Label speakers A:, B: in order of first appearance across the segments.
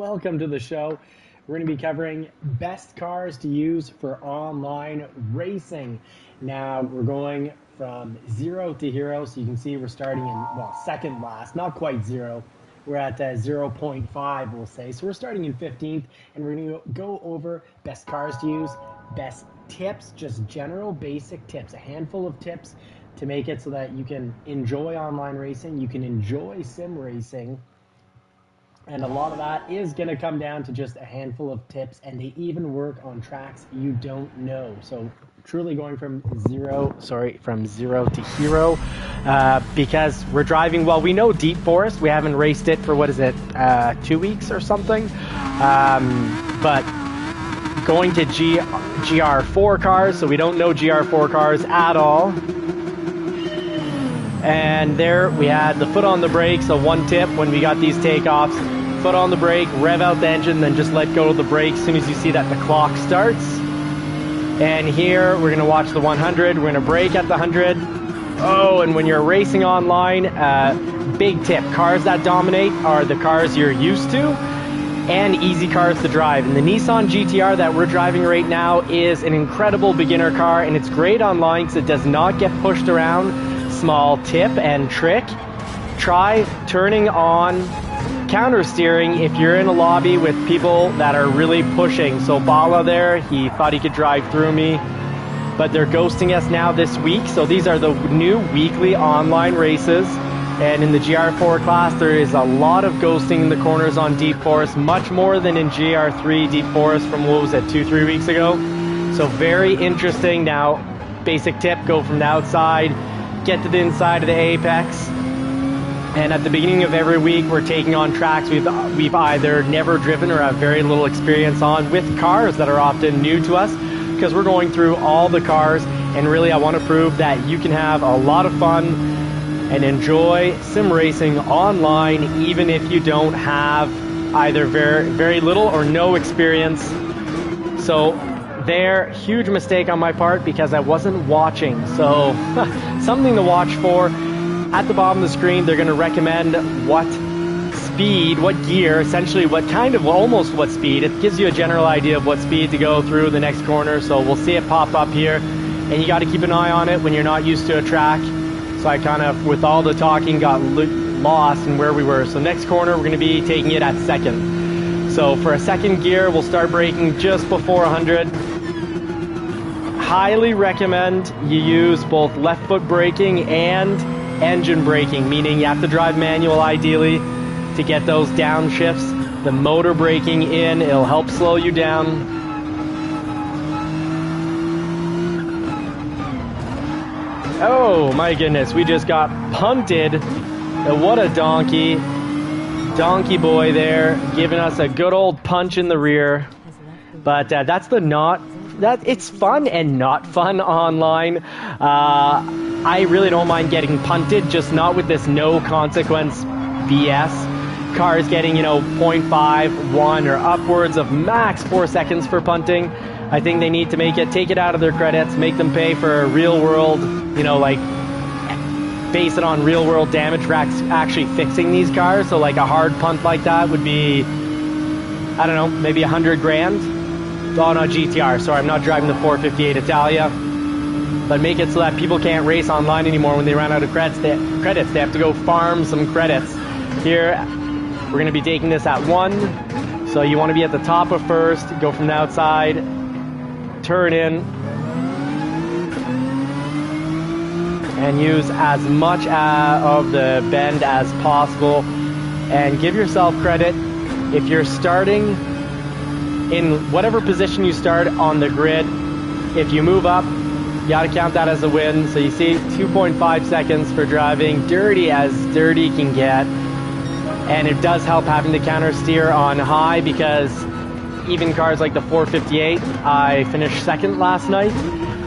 A: welcome to the show. We're going to be covering best cars to use for online racing. Now, we're going from zero to hero, so you can see we're starting in, well, second last, not quite zero. We're at 0.5, we'll say. So we're starting in 15th, and we're going to go over best cars to use, best tips, just general basic tips, a handful of tips to make it so that you can enjoy online racing, you can enjoy sim racing. And a lot of that is going to come down to just a handful of tips, and they even work on tracks you don't know. So truly going from zero to hero, because we're driving, well, we know Deep Forest. We haven't raced it for, 2 weeks or something. But going to GR4 cars, so we don't know GR4 cars at all. And there we had the foot on the brake, so one tip when we got these takeoffs, foot on the brake, rev out the engine, then just let go of the brake as soon as you see that the clock starts. And here we're going to watch the 100, we're going to brake at the 100. Oh, and when you're racing online, big tip, cars that dominate are the cars you're used to and easy cars to drive. And the Nissan GTR that we're driving right now is an incredible beginner car, and it's great online because it does not get pushed around. Small tip and trick, try turning on counter steering if you're in a lobby with people that are really pushing. So Bala there, he thought he could drive through me, but they're ghosting us now this week. So these are the new weekly online races, and in the GR4 class there is a lot of ghosting in the corners on Deep Forest, much more than in GR3 Deep Forest from, what was it, 2-3 weeks ago. So very interesting. Now, basic tip, go from the outside, get to the inside of the apex, and at the beginning of every week we're taking on tracks we've either never driven or have very little experience on, with cars that are often new to us, because we're going through all the cars, and really I want to prove that you can have a lot of fun and enjoy sim racing online even if you don't have either very little or no experience. So there, huge mistake on my part because I wasn't watching. So something to watch for. At the bottom of the screen, they're going to recommend what speed, what gear, essentially almost what speed. It gives you a general idea of what speed to go through the next corner. So we'll see it pop up here, and you got to keep an eye on it when you're not used to a track. So I kind of, with all the talking, got lost in where we were. So next corner, we're going to be taking it at second. So for a second gear, we'll start braking just before 100. Highly recommend you use both left foot braking and engine braking, meaning you have to drive manual ideally to get those downshifts. The motor braking in, it'll help slow you down. Oh my goodness, we just got punted. What a donkey boy there, giving us a good old punch in the rear. But that's it's fun and not fun online. I really don't mind getting punted, just not with this no consequence BS. Cars getting, 0.5, 1, or upwards of max 4 seconds for punting. I think they need to take it out of their credits, make them pay for a real world, base it on real world damage for actually fixing these cars. So like a hard punt like that would be, I don't know, maybe 100 grand. Oh, no, GTR. Sorry, I'm not driving the 458 Italia. But make it so that people can't race online anymore when they run out of credits. They have to go farm some credits. Here, we're going to be taking this at 1. So you want to be at the top of first, go from the outside, turn in, and use as much of the bend as possible. And give yourself credit if you're starting in whatever position you start on the grid. If you move up, you got to count that as a win. So you see 2.5 seconds for driving dirty as dirty can get. And it does help having the counter steer on high, because even cars like the 458, I finished second last night,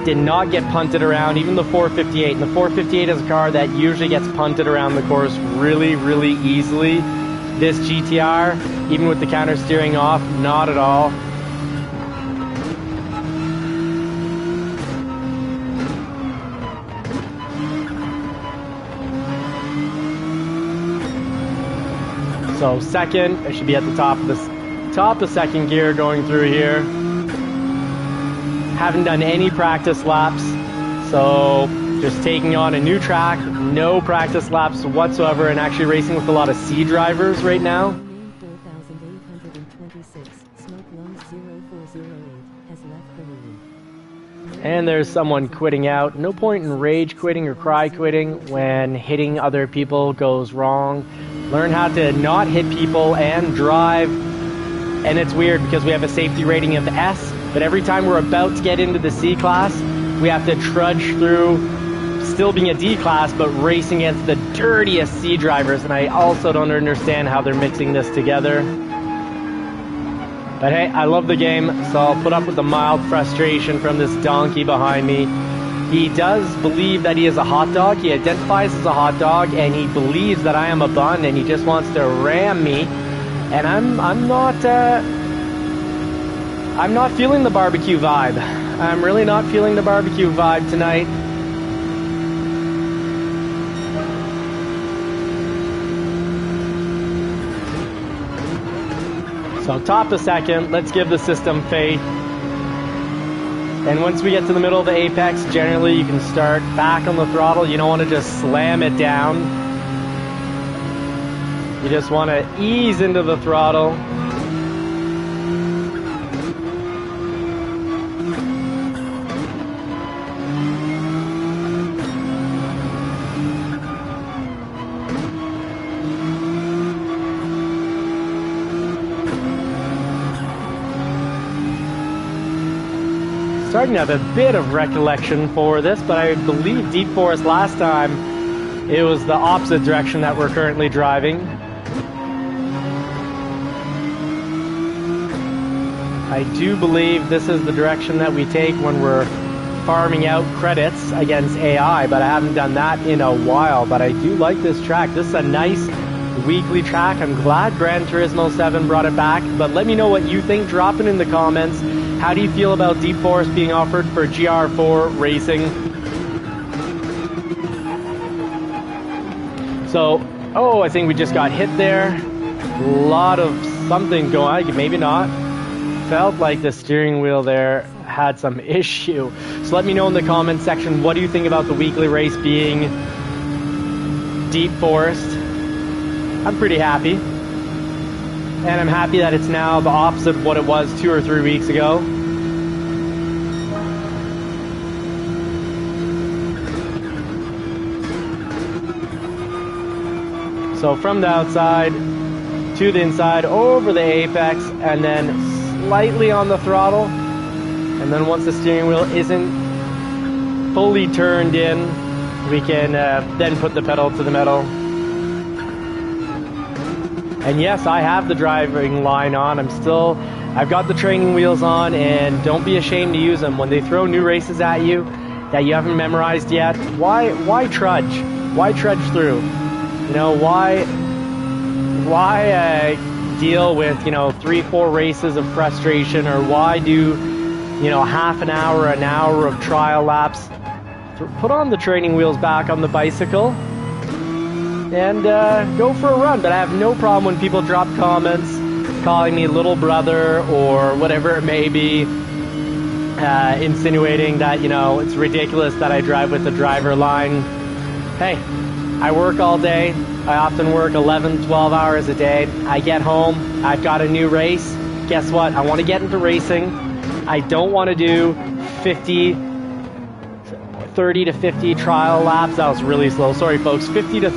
A: did not get punted around, even the 458. And the 458 is a car that usually gets punted around the course really, really easily. This GTR, even with the counter steering off, not at all. So second, it should be at the top of this top of second gear going through here. Haven't done any practice laps, so just taking on a new track, no practice laps whatsoever, and actually racing with a lot of C drivers right now.
B: 4826, smoke lungs 0408 has left the room.
A: And there's someone quitting out. No point in rage quitting or cry quitting when hitting other people goes wrong. Learn how to not hit people and drive. And it's weird because we have a safety rating of S, but every time we're about to get into the C class, we have to trudge through still being a D class, but racing against the dirtiest C drivers. And I also don't understand how they're mixing this together. But hey, I love the game, so I'll put up with the mild frustration from this donkey behind me. He does believe that he is a hot dog. He identifies as a hot dog, and he believes that I am a bun, and he just wants to ram me. And I'm not feeling the barbecue vibe. I'm really not feeling the barbecue vibe tonight. So top of second, let's give the system faith. And once we get to the middle of the apex, generally you can start back on the throttle. You don't want to just slam it down. You just want to ease into the throttle. Starting to have a bit of recollection for this, but I believe Deep Forest last time, it was the opposite direction that we're currently driving. I do believe this is the direction that we take when we're farming out credits against AI, but I haven't done that in a while. But I do like this track. This is a nice weekly track. I'm glad Gran Turismo 7 brought it back, but let me know what you think. Drop it in the comments. How do you feel about Deep Forest being offered for GR4 racing? So, oh, I think we just got hit there. A lot of something going on, maybe not. Felt like the steering wheel there had some issue. So let me know in the comments section, what do you think about the weekly race being Deep Forest? I'm pretty happy. And I'm happy that it's now the opposite of what it was 2 or 3 weeks ago. So from the outside to the inside, over the apex, and then slightly on the throttle. And then once the steering wheel isn't fully turned in, we can then put the pedal to the metal. And yes, I have the driving line on. I've got the training wheels on, and don't be ashamed to use them. When they throw new races at you that you haven't memorized yet, why trudge? Why trudge through? You know, why deal with, 3-4 races of frustration, or why do, half an hour of trial laps? Put on the training wheels back on the bicycle and go for a run. But I have no problem when people drop comments calling me little brother or whatever it may be, insinuating that, it's ridiculous that I drive with the driver line. Hey, I work all day. I often work 11, 12 hours a day. I get home, I've got a new race. Guess what? I want to get into racing. I don't want to do 30 to 50 trial laps. That was really slow. Sorry, folks. 30 to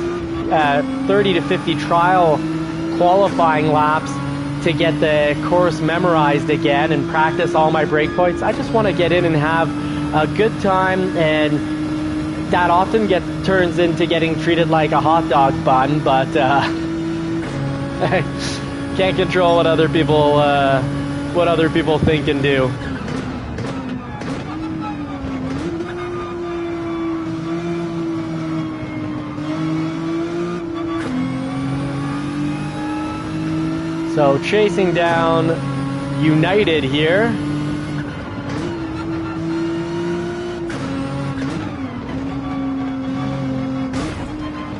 A: 50 trial qualifying laps to get the course memorized again and practice all my breakpoints. I just want to get in and have a good time, and that often turns into getting treated like a hot dog bun, but can't control what other people think and do. So chasing down United here.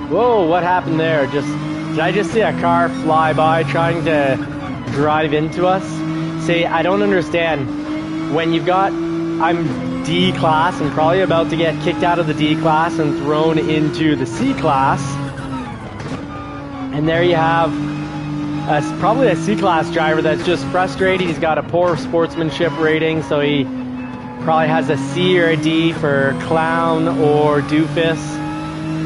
A: Whoa, what happened there? Did I just see a car fly by trying to drive into us. See, I don't understand. When you've got, I'm D class and probably about to get kicked out of the D class and thrown into the C class. And there you have probably a C class driver that's just frustrated. He's got a poor sportsmanship rating, so he probably has a C or a D for clown or doofus.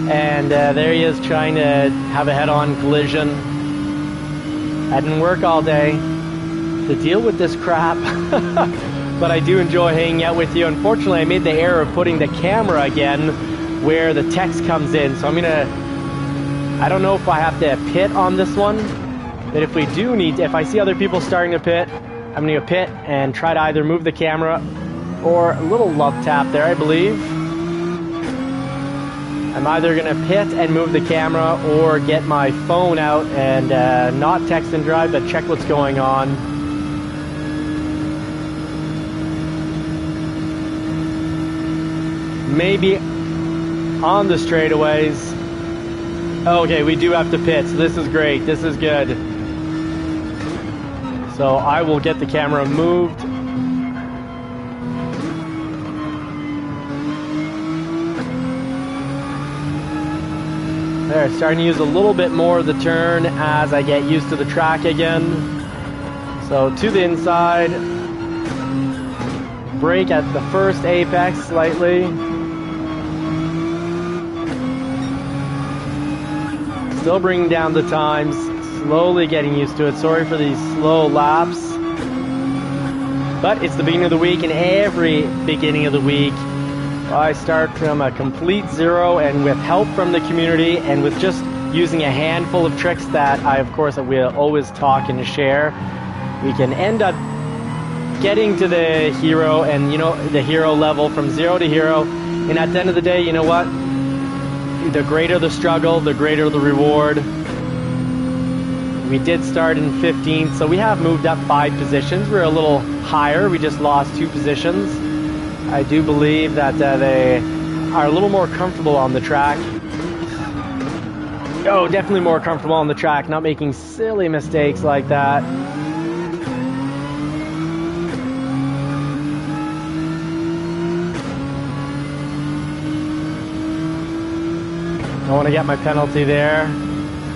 A: And there he is trying to have a head-on collision. I didn't work all day to deal with this crap. But I do enjoy hanging out with you. Unfortunately, I made the error of putting the camera again where the text comes in. So I'm gonna, I don't know if I have to pit on this one, but if we do need to, if I see other people starting to pit, I'm gonna go pit and try to either move the camera or a little love tap there, I believe. I'm either gonna pit and move the camera or get my phone out and not text and drive, but check what's going on. Maybe on the straightaways. Okay, we do have to pit, so this is great. This is good. So I will get the camera moved. There, starting to use a little bit more of the turn as I get used to the track again. So to the inside. Brake at the first apex slightly. Still bringing down the times, slowly getting used to it. Sorry for these slow laps. But it's the beginning of the week, and every beginning of the week, I start from a complete zero, and with help from the community, and with just using a handful of tricks that I, of course, will always talk and share, we can end up getting to the hero, and, you know, the hero level from 0 to hero. And at the end of the day, you know what? The greater the struggle, the greater the reward. We did start in 15th, so we have moved up 5 positions. We're a little higher. We just lost 2 positions. I do believe that they are a little more comfortable on the track. Oh, definitely more comfortable on the track, not making silly mistakes like that. I want to get my penalty there.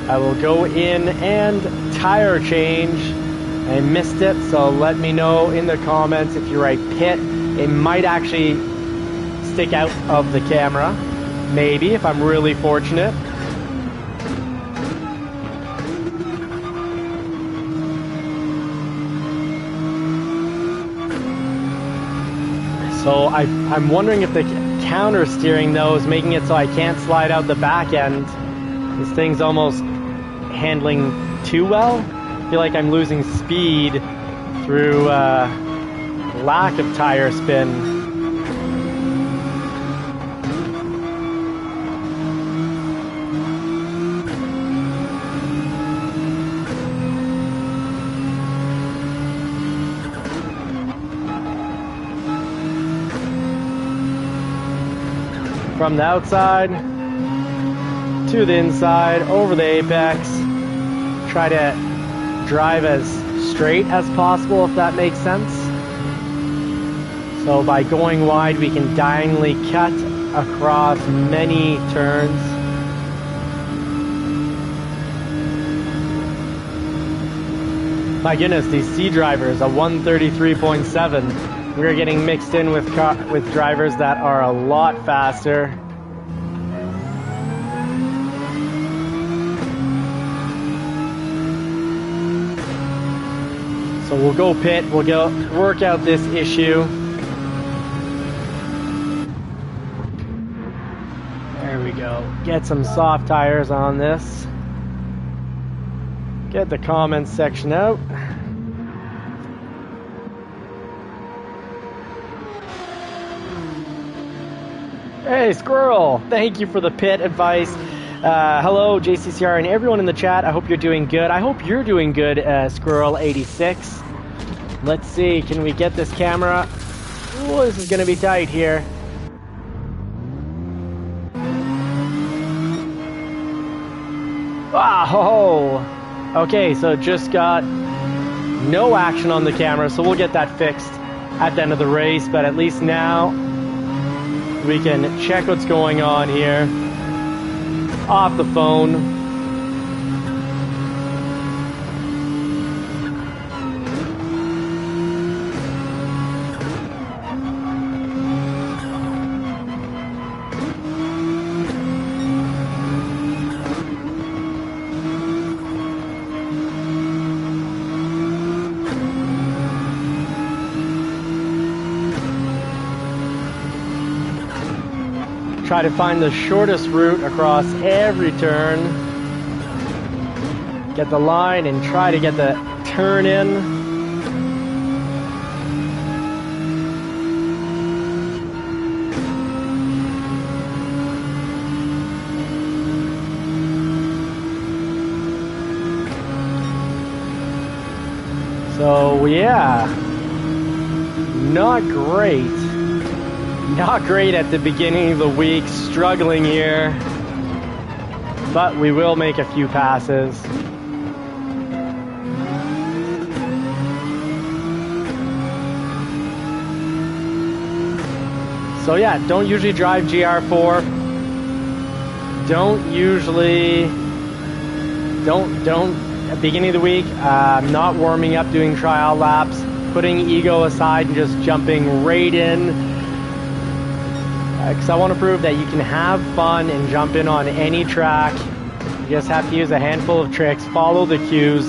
A: I will go in and tire change. I missed it, so let me know in the comments if you write pit. It might actually stick out of the camera. Maybe, if I'm really fortunate. So I'm wondering if the counter steering though is making it so I can't slide out the back end. This thing's almost handling too well. I feel like I'm losing speed through lack of tire spin. From the outside to the inside, over the apex. Try to drive as straight as possible, if that makes sense. So by going wide, we can diagonally cut across many turns. My goodness, these C drivers, a 133.7. We're getting mixed in with drivers that are a lot faster. So we'll go pit, we'll go work out this issue. There we go. Get some soft tires on this. Get the comments section out. Hey, Squirrel! Thank you for the pit advice. Hello, JCCR, and everyone in the chat. I hope you're doing good. I hope you're doing good, Squirrel86. Let's see, can we get this camera? Ooh, this is going to be tight here. Ah, ho, ho. Okay, so just got No action on the camera, so we'll get that fixed at the end of the race, but at least now we can check what's going on here off the phone. Try to find the shortest route across every turn. Get the line and try to get the turn in. So yeah, not great. Not great at the beginning of the week, struggling here, but we will make a few passes. So yeah, don't usually drive GR4. Don't at the beginning of the week, not warming up, doing trial laps, putting ego aside and just jumping right in. Because I want to prove that you can have fun and jump in on any track. You just have to use a handful of tricks, follow the cues,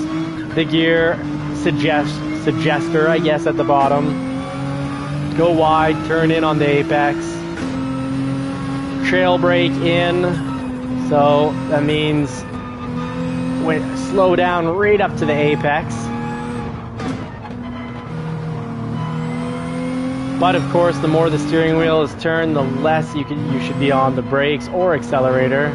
A: the gear suggester, I guess, at the bottom. Go wide, turn in on the apex. Trail brake in, so that means slow down right up to the apex. But of course, the more the steering wheel is turned, the less you should be on the brakes or accelerator.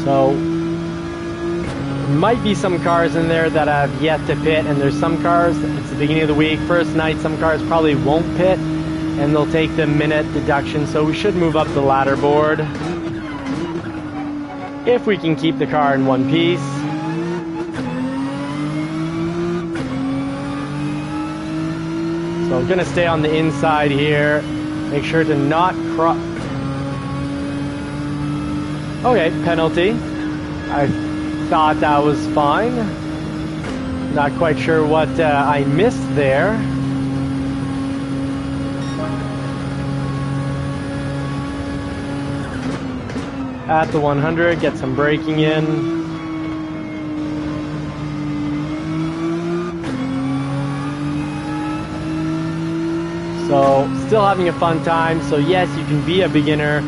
A: So, might be some cars in there that have yet to pit, and there's some cars, it's the beginning of the week, first night, some cars probably won't pit, and they'll take the minute deduction, so we should move up the ladder board if we can keep the car in one piece. So I'm gonna stay on the inside here, make sure to not cross. Okay, penalty. I thought that was fine. Not quite sure what I missed there. At the 100, get some braking in. So, still having a fun time. So yes, you can be a beginner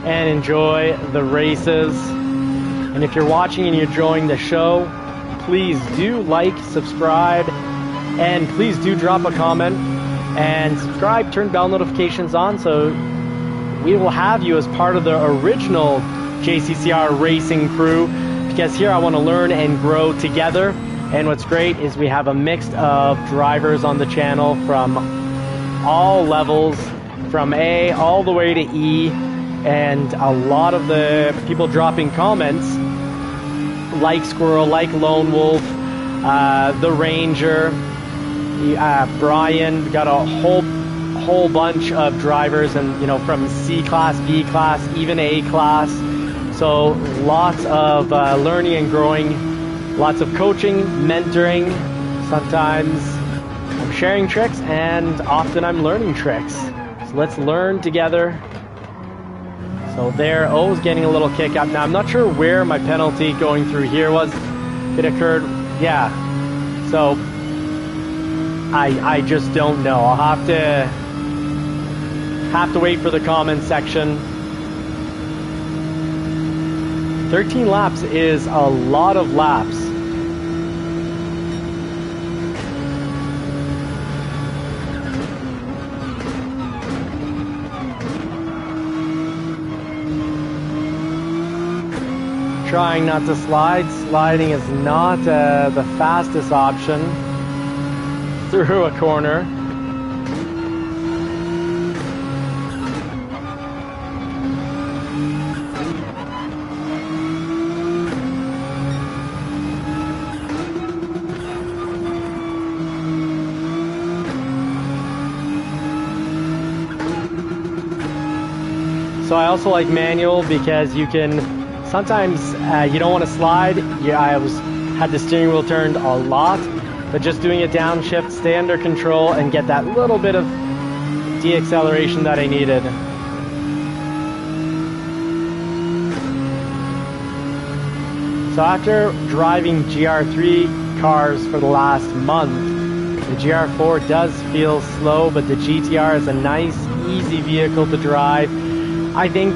A: and enjoy the races. And if you're watching and you're enjoying the show, please do like, subscribe, and please do drop a comment and subscribe, turn bell notifications on so we will have you as part of the original JCCR racing crew, because here I want to learn and grow together. And what's great is we have a mix of drivers on the channel from all levels, from A all the way to E. And a lot of the people dropping comments, like Squirrel, like Lone Wolf, the Ranger, Brian, got a whole bunch of drivers, and from C class, B class, even A class. So lots of learning and growing, lots of coaching, mentoring. Sometimes I'm sharing tricks, and often I'm learning tricks. So let's learn together. So there, O's getting a little kick up. Now, I'm not sure where my penalty going through here was. It occurred, yeah. So, I just don't know. I'll have to wait for the comment section. 13 laps is a lot of laps. trying not to slide. Sliding is not the fastest option through a corner. So I also like manual because you can, sometimes you don't want to slide. Yeah, had the steering wheel turned a lot, but just doing it downshift, stay under control, and get that little bit of deacceleration that I needed. So after driving GR3 cars for the last month, the GR4 does feel slow, but the GTR is a nice, easy vehicle to drive. I think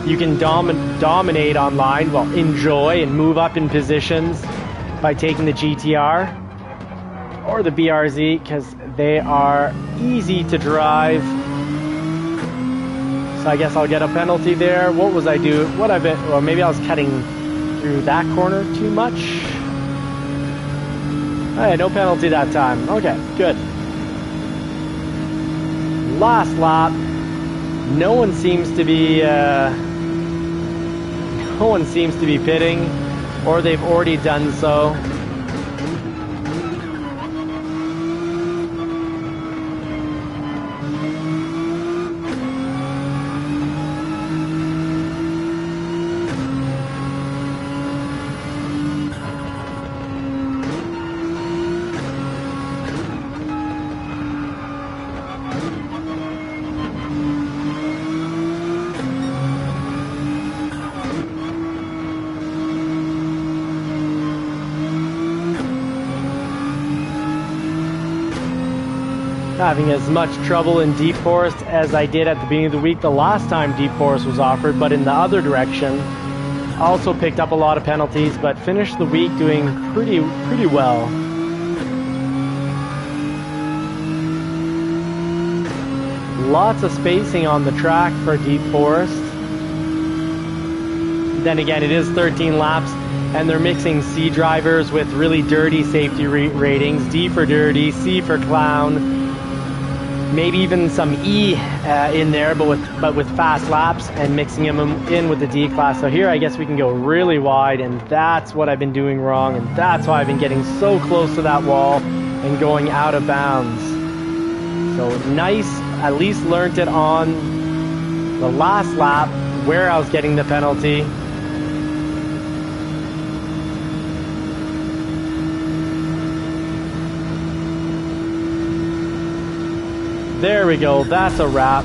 A: you can dominate online, well, enjoy and move up in positions by taking the GTR or the BRZ because they are easy to drive. So I guess I'll get a penalty there. What was I doing? Or maybe I was cutting through that corner too much. Hey, no penalty that time. Okay, good. Last lap. No one seems to be pitting, or they've already done so. Having as much trouble in Deep Forest as I did at the beginning of the week the last time Deep Forest was offered, but in the other direction. Also picked up a lot of penalties, but finished the week doing pretty well. Lots of spacing on the track for Deep Forest. Then again, it is 13 laps, and they're mixing C drivers with really dirty safety ratings. D for dirty, C for clown. Maybe even some E in there, but with fast laps, and mixing them in with the D class. So here I guess we can go really wide, and that's what I've been doing wrong, and that's why I've been getting so close to that wall and going out of bounds. So nice, at least learned it on the last lap where I was getting the penalty. There we go, that's a wrap.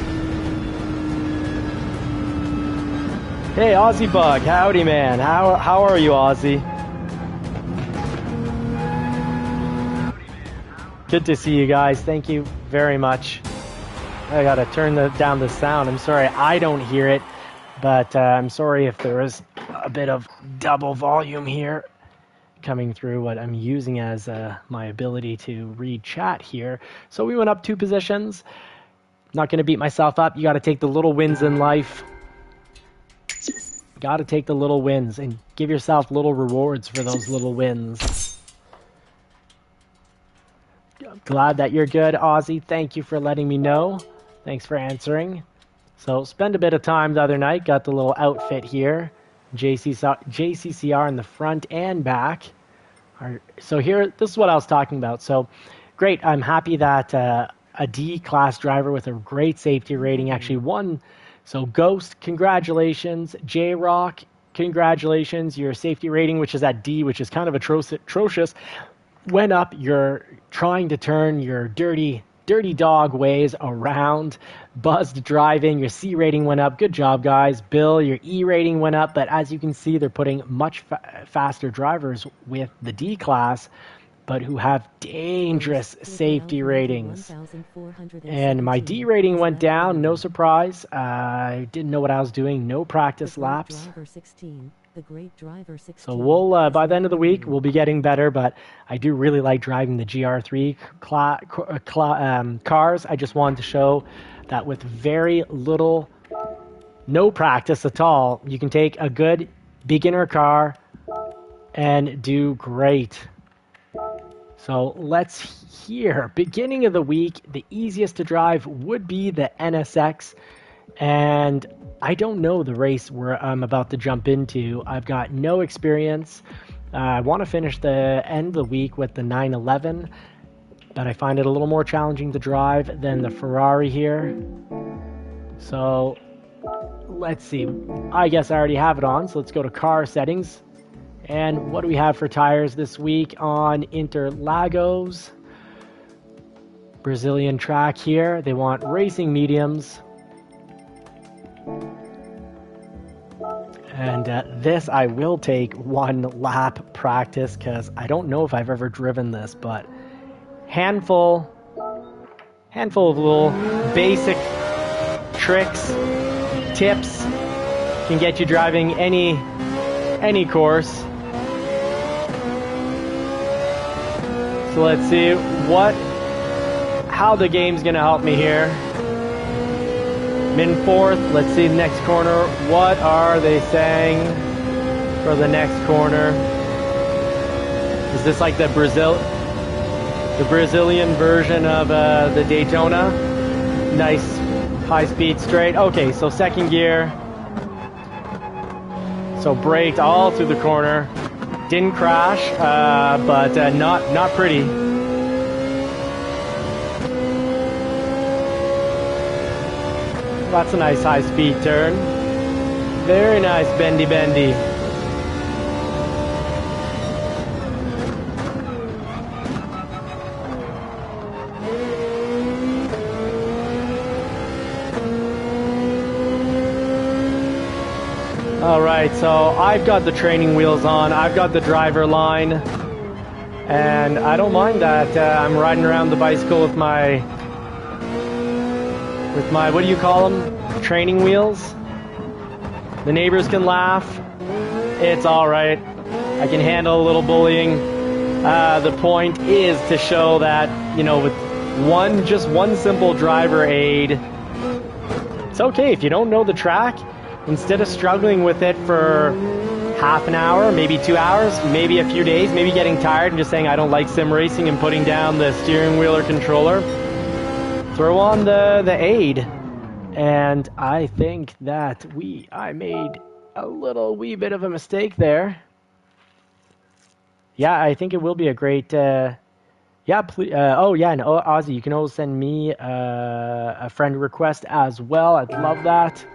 A: Hey, Aussie Bug, howdy man. How are you, Aussie? Good to see you guys, thank you very much. I gotta turn down the sound. I'm sorry I don't hear it, but I'm sorry if there is a bit of double volume here coming through what I'm using as my ability to read chat here. So we went up 2 positions. Not going to beat myself up. You got to take the little wins in life. Got to take the little wins and give yourself little rewards for those little wins. Glad that you're good, Aussie. Thank you for letting me know. Thanks for answering. So spend a bit of time the other night. Got the little outfit here. JCCR in the front and back. So here, this is what I was talking about. So great, I'm happy that a D-class driver with a great safety rating actually won. So Ghost, congratulations. J-Rock, congratulations. Your safety rating, which is at D, which is kind of atrocious, went up. You're trying to turn your dirty dog ways around. Buzzed driving, your C rating went up. Good job, guys. Bill, your E rating went up, but as you can see, they're putting much faster drivers with the D class, but who have dangerous safety ratings. And my D rating went down, no surprise. I didn't know what I was doing. No practice laps. So we'll, by the end of the week, we'll be getting better, but I do really like driving the GR3 cars. I just wanted to show that with very little, no practice at all, you can take a good beginner car and do great. So let's hear. Beginning of the week, the easiest to drive would be the NSX. And I don't know the race where I'm about to jump into. I've got no experience. I want to finish the end of the week with the 911, but I find it a little more challenging to drive than the Ferrari here. So let's see. I guess I already have it on, so let's go to car settings. And what do we have for tires this week on Interlagos? Brazilian track here. They want racing mediums. And this I will take one lap practice because I don't know if I've ever driven this, but handful of little basic tricks, tips can get you driving any course. So let's see how the game's gonna help me here. I'm in fourth. Let's see the next corner. What are they saying for the next corner? Is this like the Brazilian version of the Daytona? Nice high-speed straight. Okay, so second gear. So braked all through the corner. Didn't crash, but not pretty. That's a nice high-speed turn. Very nice bendy. Alright, so I've got the training wheels on, I've got the driver line, and I don't mind that. I'm riding around the bicycle with my, what do you call them? Training wheels. The neighbors can laugh. It's alright. I can handle a little bullying. The point is to show that, you know, with just one simple driver aid, it's okay if you don't know the track. Instead of struggling with it for half an hour, maybe 2 hours, maybe a few days, maybe getting tired and just saying I don't like sim racing and putting down the steering wheel or controller, throw on the aid. And I think that I made a wee bit of a mistake there. Yeah, I think it will be a great... yeah, please, oh yeah, and Ozzy, you can always send me a friend request as well. I'd love that.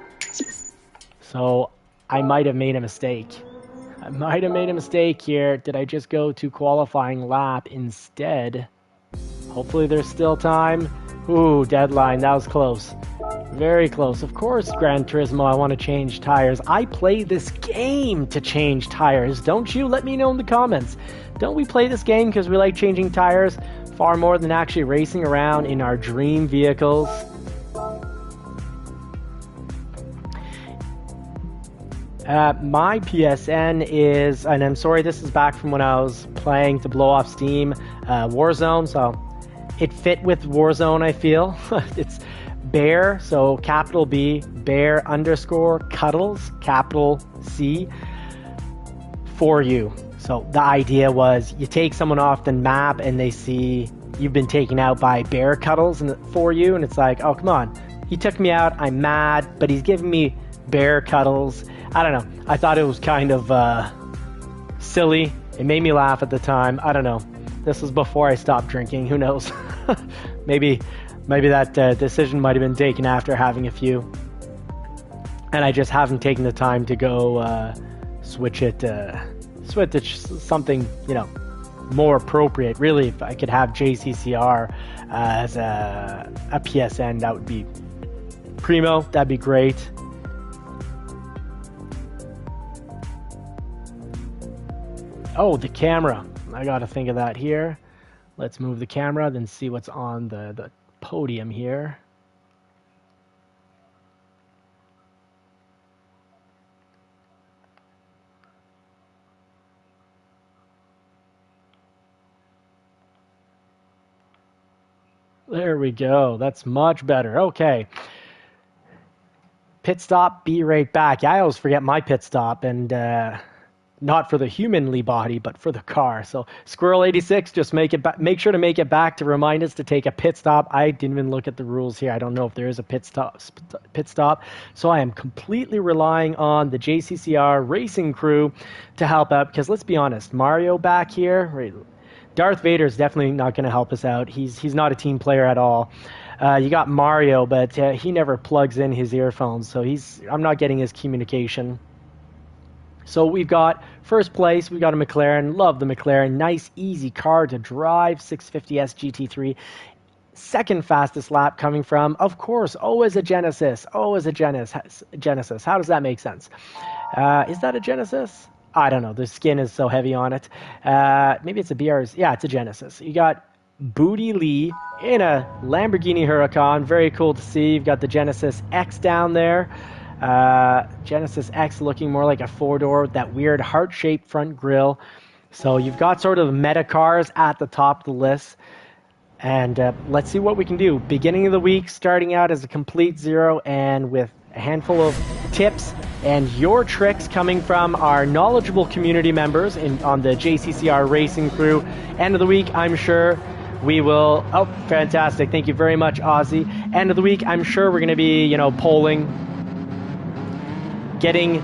A: So I might have made a mistake. Here. Did I just go to qualifying lap instead? Hopefully there's still time. Ooh, deadline. That was close. Very close. Of course, Gran Turismo, I want to change tires. I play this game to change tires. Don't you? Let me know in the comments. Don't we play this game because we like changing tires far more than actually racing around in our dream vehicles? My PSN is, and I'm sorry, this is back from when I was playing to blow off steam, Warzone, so it fit with Warzone, I feel. It's bear, so capital B, bear _ cuddles, capital C, for you. So the idea was you take someone off the map and they see you've been taken out by bear cuddles for you, and it's like, oh, come on. He took me out, I'm mad, but he's giving me bear cuddles. I don't know. I thought it was kind of silly. It made me laugh at the time. I don't know. This was before I stopped drinking. Who knows? maybe that decision might have been taken after having a few. And I just haven't taken the time to go switch it to something, you know, more appropriate. Really, if I could have JCCR as a PSN, that would be primo. That'd be great. Oh, the camera. I gotta think of that here. Let's move the camera, then see what's on the podium here. There we go. That's much better. Okay. Pit stop, be right back. Yeah, I always forget my pit stop, and not for the humanly body, but for the car. So Squirrel86, just make sure to make it back to remind us to take a pit stop. I didn't even look at the rules here. I don't know if there is a pit stop. So I am completely relying on the JCCR racing crew to help out, because let's be honest, Mario back here, right, Darth Vader is definitely not going to help us out. He's not a team player at all. You got Mario, but he never plugs in his earphones, so I'm not getting his communication. So we've got first place, we got a McLaren. Love the McLaren. Nice, easy car to drive, 650S GT3. Second fastest lap coming from, of course, always a Genesis. Always a Genesis. How does that make sense? Is that a Genesis? I don't know. The skin is so heavy on it. Maybe it's a BR's. Yeah, it's a Genesis. You got Booty Lee in a Lamborghini Huracan. Very cool to see. You've got the Genesis X down there. Genesis X looking more like a four-door with that weird heart-shaped front grille. So you've got sort of the meta cars at the top of the list. And let's see what we can do. Beginning of the week, starting out as a complete zero and with a handful of tips and your tricks coming from our knowledgeable community members on the JCCR racing crew. End of the week, I'm sure we will... Oh, fantastic. Thank you very much, Ozzy. End of the week, I'm sure we're going to be, polling... Getting,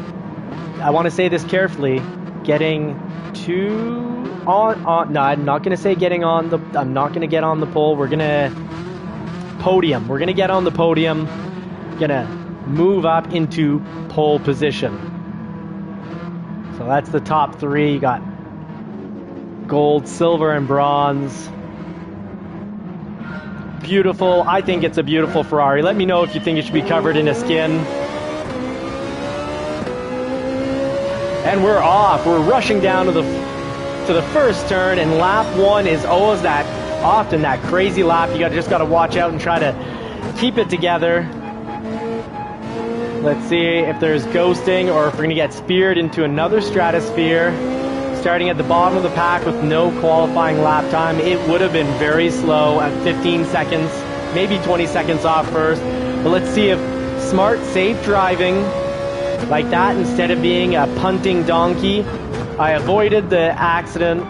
A: I want to say this carefully, getting no, I'm not going to say getting on the, I'm not going to get on the pole. We're going to podium. We're going to get on the podium. Going to move up into pole position. So that's the top three. You got gold, silver, and bronze. Beautiful. I think it's a beautiful Ferrari. Let me know if you think it should be covered in a skin. And we're off. We're rushing down to the first turn, and lap one is always that crazy lap. You just got to watch out and try to keep it together. Let's see if there's ghosting or if we're going to get speared into another stratosphere. Starting at the bottom of the pack with no qualifying lap time, it would have been very slow at 15 seconds, maybe 20 seconds off first. But let's see if smart, safe driving like that, instead of being a punting donkey. I avoided the accident,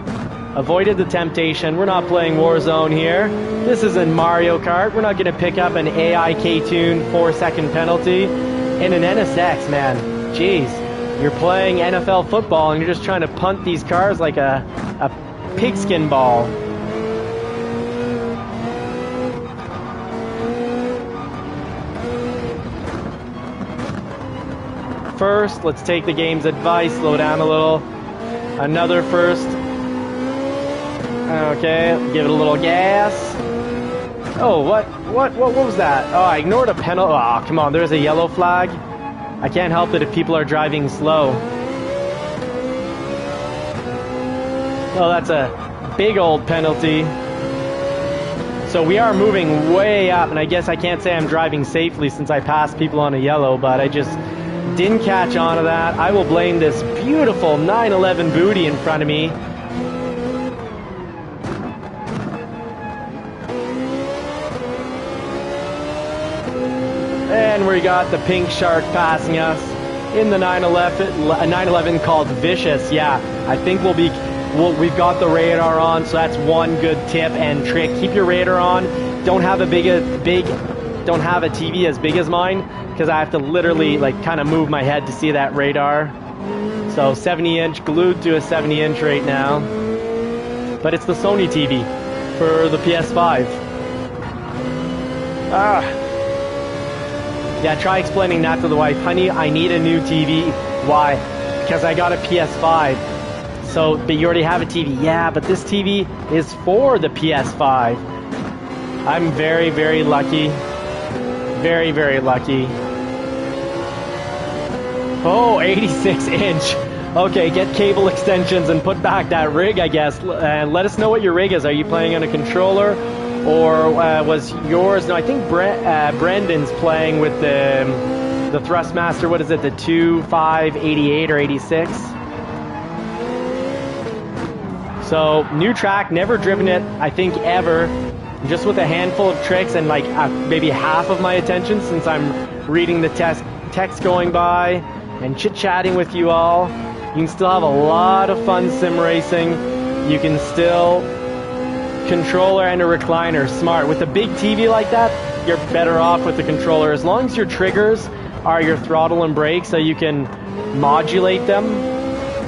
A: avoided the temptation. We're not playing Warzone here. This isn't Mario Kart. We're not going to pick up an AI K-Tune 4-second penalty in an NSX, man. Jeez, you're playing NFL football and you're just trying to punt these cars like a pigskin ball. First, let's take the game's advice, slow down a little. Another first. Okay, give it a little gas. Oh, what was that? Oh, I ignored a penalty. Oh, come on, there's a yellow flag. I can't help it if people are driving slow. Oh, that's a big old penalty. So we are moving way up, and I guess I can't say I'm driving safely since I passed people on a yellow, but I just didn't catch on to that. I will blame this beautiful 911 booty in front of me. And we got the pink shark passing us in the 911 called Vicious. Yeah, I think we've got the radar on, so that's one good tip and trick. Keep your radar on. Don't have a don't have a TV as big as mine, because I have to literally kind of move my head to see that radar. So 70-inch, glued to a 70-inch right now. But it's the Sony TV for the PS5. Yeah, try explaining that to the wife. Honey, I need a new TV. Why? Because I got a PS5. So, but you already have a TV. Yeah, but this TV is for the PS5. I'm very, very lucky. Very, very lucky. Oh, 86-inch. Okay, get cable extensions and put back that rig, I guess. And let us know what your rig is. Are you playing on a controller? Or was yours... No, I think Brendan's playing with the Thrustmaster. What is it? The 2588 or 86? So, new track. Never driven it, I think, ever. Just with a handful of tricks and maybe half of my attention, since I'm reading the text going by and chit-chatting with you all. You can still have a lot of fun sim racing. You can still controller and a recliner, smart. With a big TV like that, you're better off with the controller. As long as your triggers are your throttle and brake, so you can modulate them,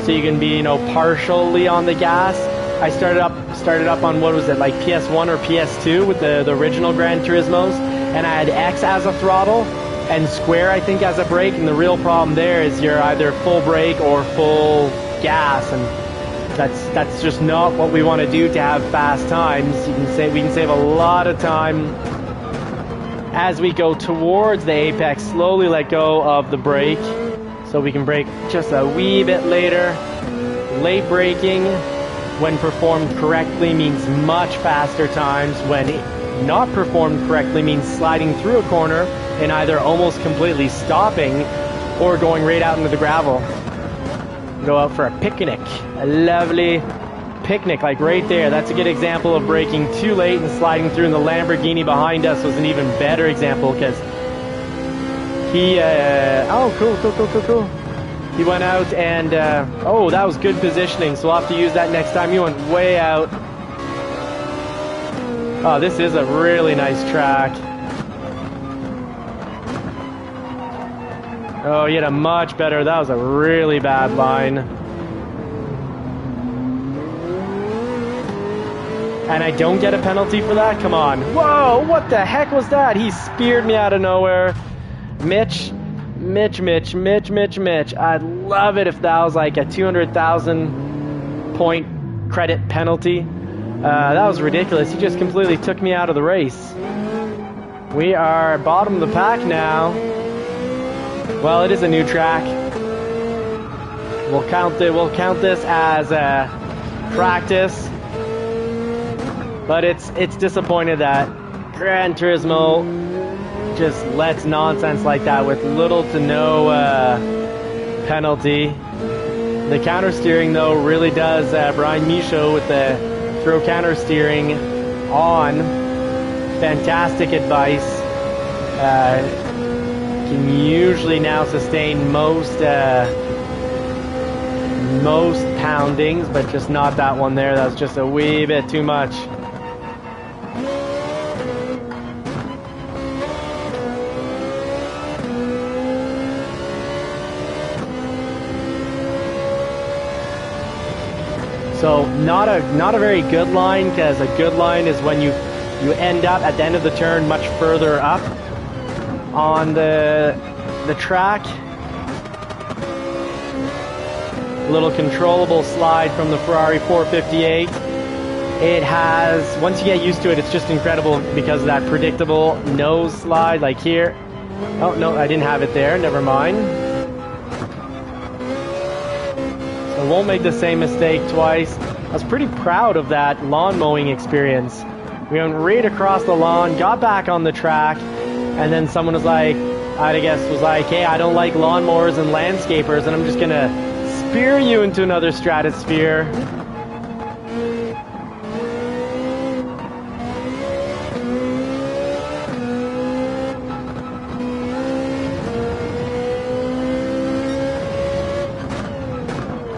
A: so you can be, you know, partially on the gas. I started up on, what was it, like PS1 or PS2 with the original Gran Turismos, and I had X as a throttle and square, I think, as a brake. And the real problem there is you're either full brake or full gas, and that's just not what we want to do to have fast times. We can save a lot of time as we go towards the apex. Slowly let go of the brake so we can brake just a wee bit later. Late braking, when performed correctly, means much faster times. When not performed correctly, means sliding through a corner and either almost completely stopping or going right out into the gravel. Go out for a picnic, a lovely picnic, like right there. That's a good example of braking too late and sliding through, and the Lamborghini behind us was an even better example, because he oh, cool. He went out and oh, that was good positioning, so we'll have to use that next time. He went way out. Oh, this is a really nice track. Oh, you had a much better, that was a really bad line. And I don't get a penalty for that? Come on. Whoa, what the heck was that? He speared me out of nowhere. Mitch. I'd love it if that was like a 200,000 point credit penalty. That was ridiculous. He just completely took me out of the race. We are bottom of the pack now. Well, it is a new track. We'll count this as practice. But it's disappointed that Gran Turismo just lets nonsense like that with little to no penalty. The counter steering, though, really does. Brian Michaud with the throw counter steering on. Fantastic advice. Can usually now sustain most poundings, but just not that one there. That was just a wee bit too much. So not a very good line, because a good line is when you end up at the end of the turn much further up on the track. Little controllable slide from the Ferrari 458. It has, once you get used to it, it's just incredible because of that predictable nose slide, like here. Oh no, I didn't have it there, never mind. So I won't make the same mistake twice. I was pretty proud of that lawn mowing experience. We went right across the lawn, got back on the track, and then someone was like, I guess was like, hey, I don't like lawnmowers and landscapers, and I'm just gonna spear you into another stratosphere.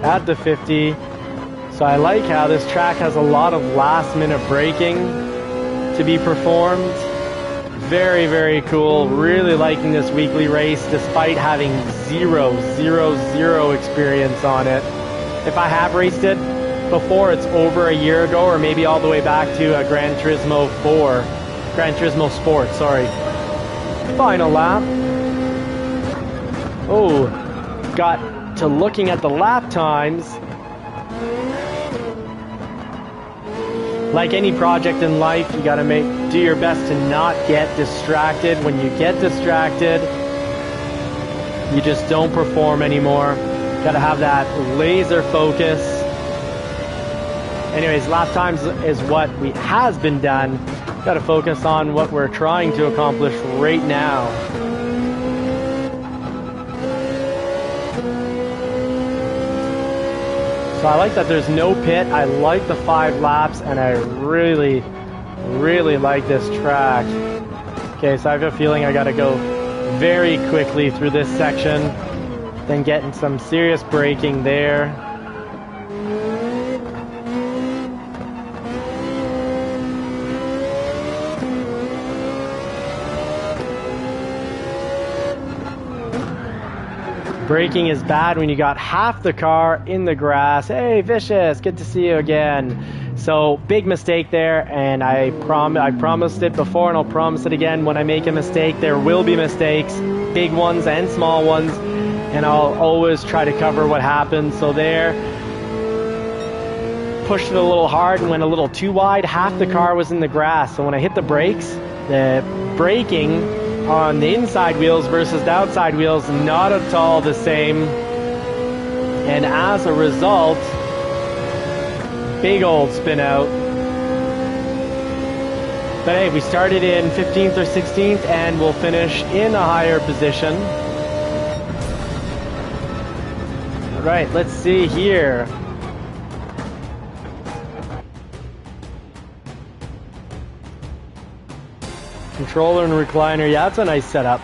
A: At the 50. So I like how this track has a lot of last minute braking to be performed. Very, very cool. Really liking this weekly race despite having zero experience on it. If I have raced it before, it's over a year ago, or maybe all the way back to a Gran Turismo Sport, sorry. Final lap. Oh, got to looking at the lap times. Like any project in life, you gotta do your best to not get distracted. When you get distracted, you just don't perform anymore. Gotta have that laser focus. Anyways, lap times is what has been done. Gotta focus on what we're trying to accomplish right now. So I like that there's no pit. I like the 5 laps, and I really like this track. Okay, so I have a feeling I gotta go very quickly through this section, then getting some serious braking there. Braking is bad when you got half the car in the grass. Hey, Vicious, good to see you again. So big mistake there, and I promised it before, and I'll promise it again. When I make a mistake, there will be mistakes, big ones and small ones, and I'll always try to cover what happened. So there, pushed it a little hard and went a little too wide. Half the car was in the grass, so when I hit the brakes, the braking on the inside wheels versus the outside wheels, not at all the same. And as a result, big old spin out. But hey, we started in 15th or 16th and we'll finish in a higher position. All right, let's see here. Controller and recliner, yeah, that's a nice setup.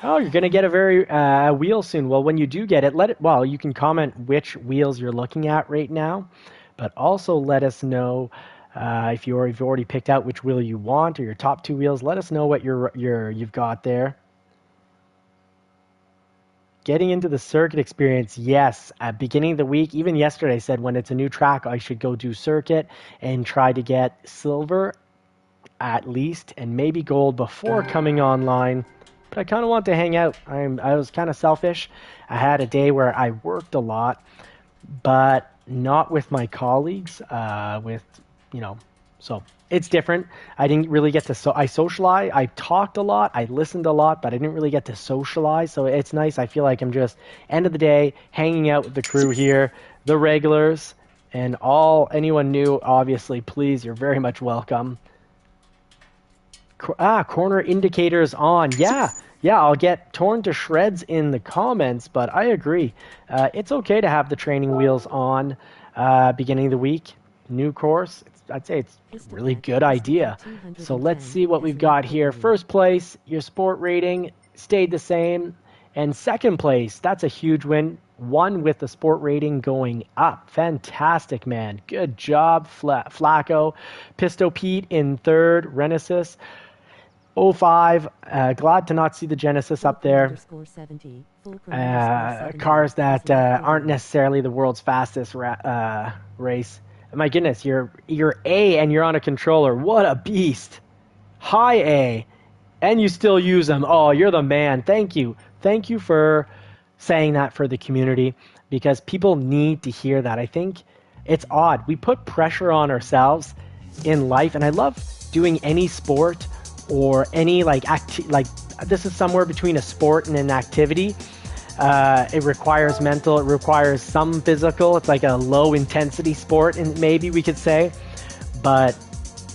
A: Oh, you're gonna get a very wheel soon. Well, when you do get it, well, you can comment which wheels you're looking at right now, but also let us know if you've already picked out which wheel you want or your top two wheels. Let us know what you've got there. Getting into the circuit experience, yes. At beginning of the week, even yesterday, I said when it's a new track, I should go do circuit and try to get silver at least, and maybe gold before coming online. But I kind of want to hang out. I was kind of selfish. I had a day where I worked a lot, but not with my colleagues. So it's different. I didn't really get to. I socialize. I talked a lot. I listened a lot, but I didn't really get to socialize. So it's nice. I feel like I'm just end of the day hanging out with the crew here, the regulars, and anyone new. Obviously, please, you're very much welcome. Corner indicators on. Yeah, I'll get torn to shreds in the comments, but I agree. It's okay to have the training wheels on beginning of the week. New course, I'd say it's a really good idea. So let's see what we've got here. First place, your sport rating stayed the same. And second place, that's a huge win. One with the sport rating going up. Fantastic, man. Good job, Flacco. Pisto Pete in third. Renesis 05, glad to not see the Genesis up there. Cars that aren't necessarily the world's fastest race. My goodness, you're A and you're on a controller. What a beast. High A. And you still use them. Oh, you're the man. Thank you. Thank you for saying that for the community, because people need to hear that. I think it's odd. We put pressure on ourselves in life, and I love doing any sport or any this is somewhere between a sport and an activity. It requires mental, it requires some physical. It's like a low intensity sport, and maybe we could say, but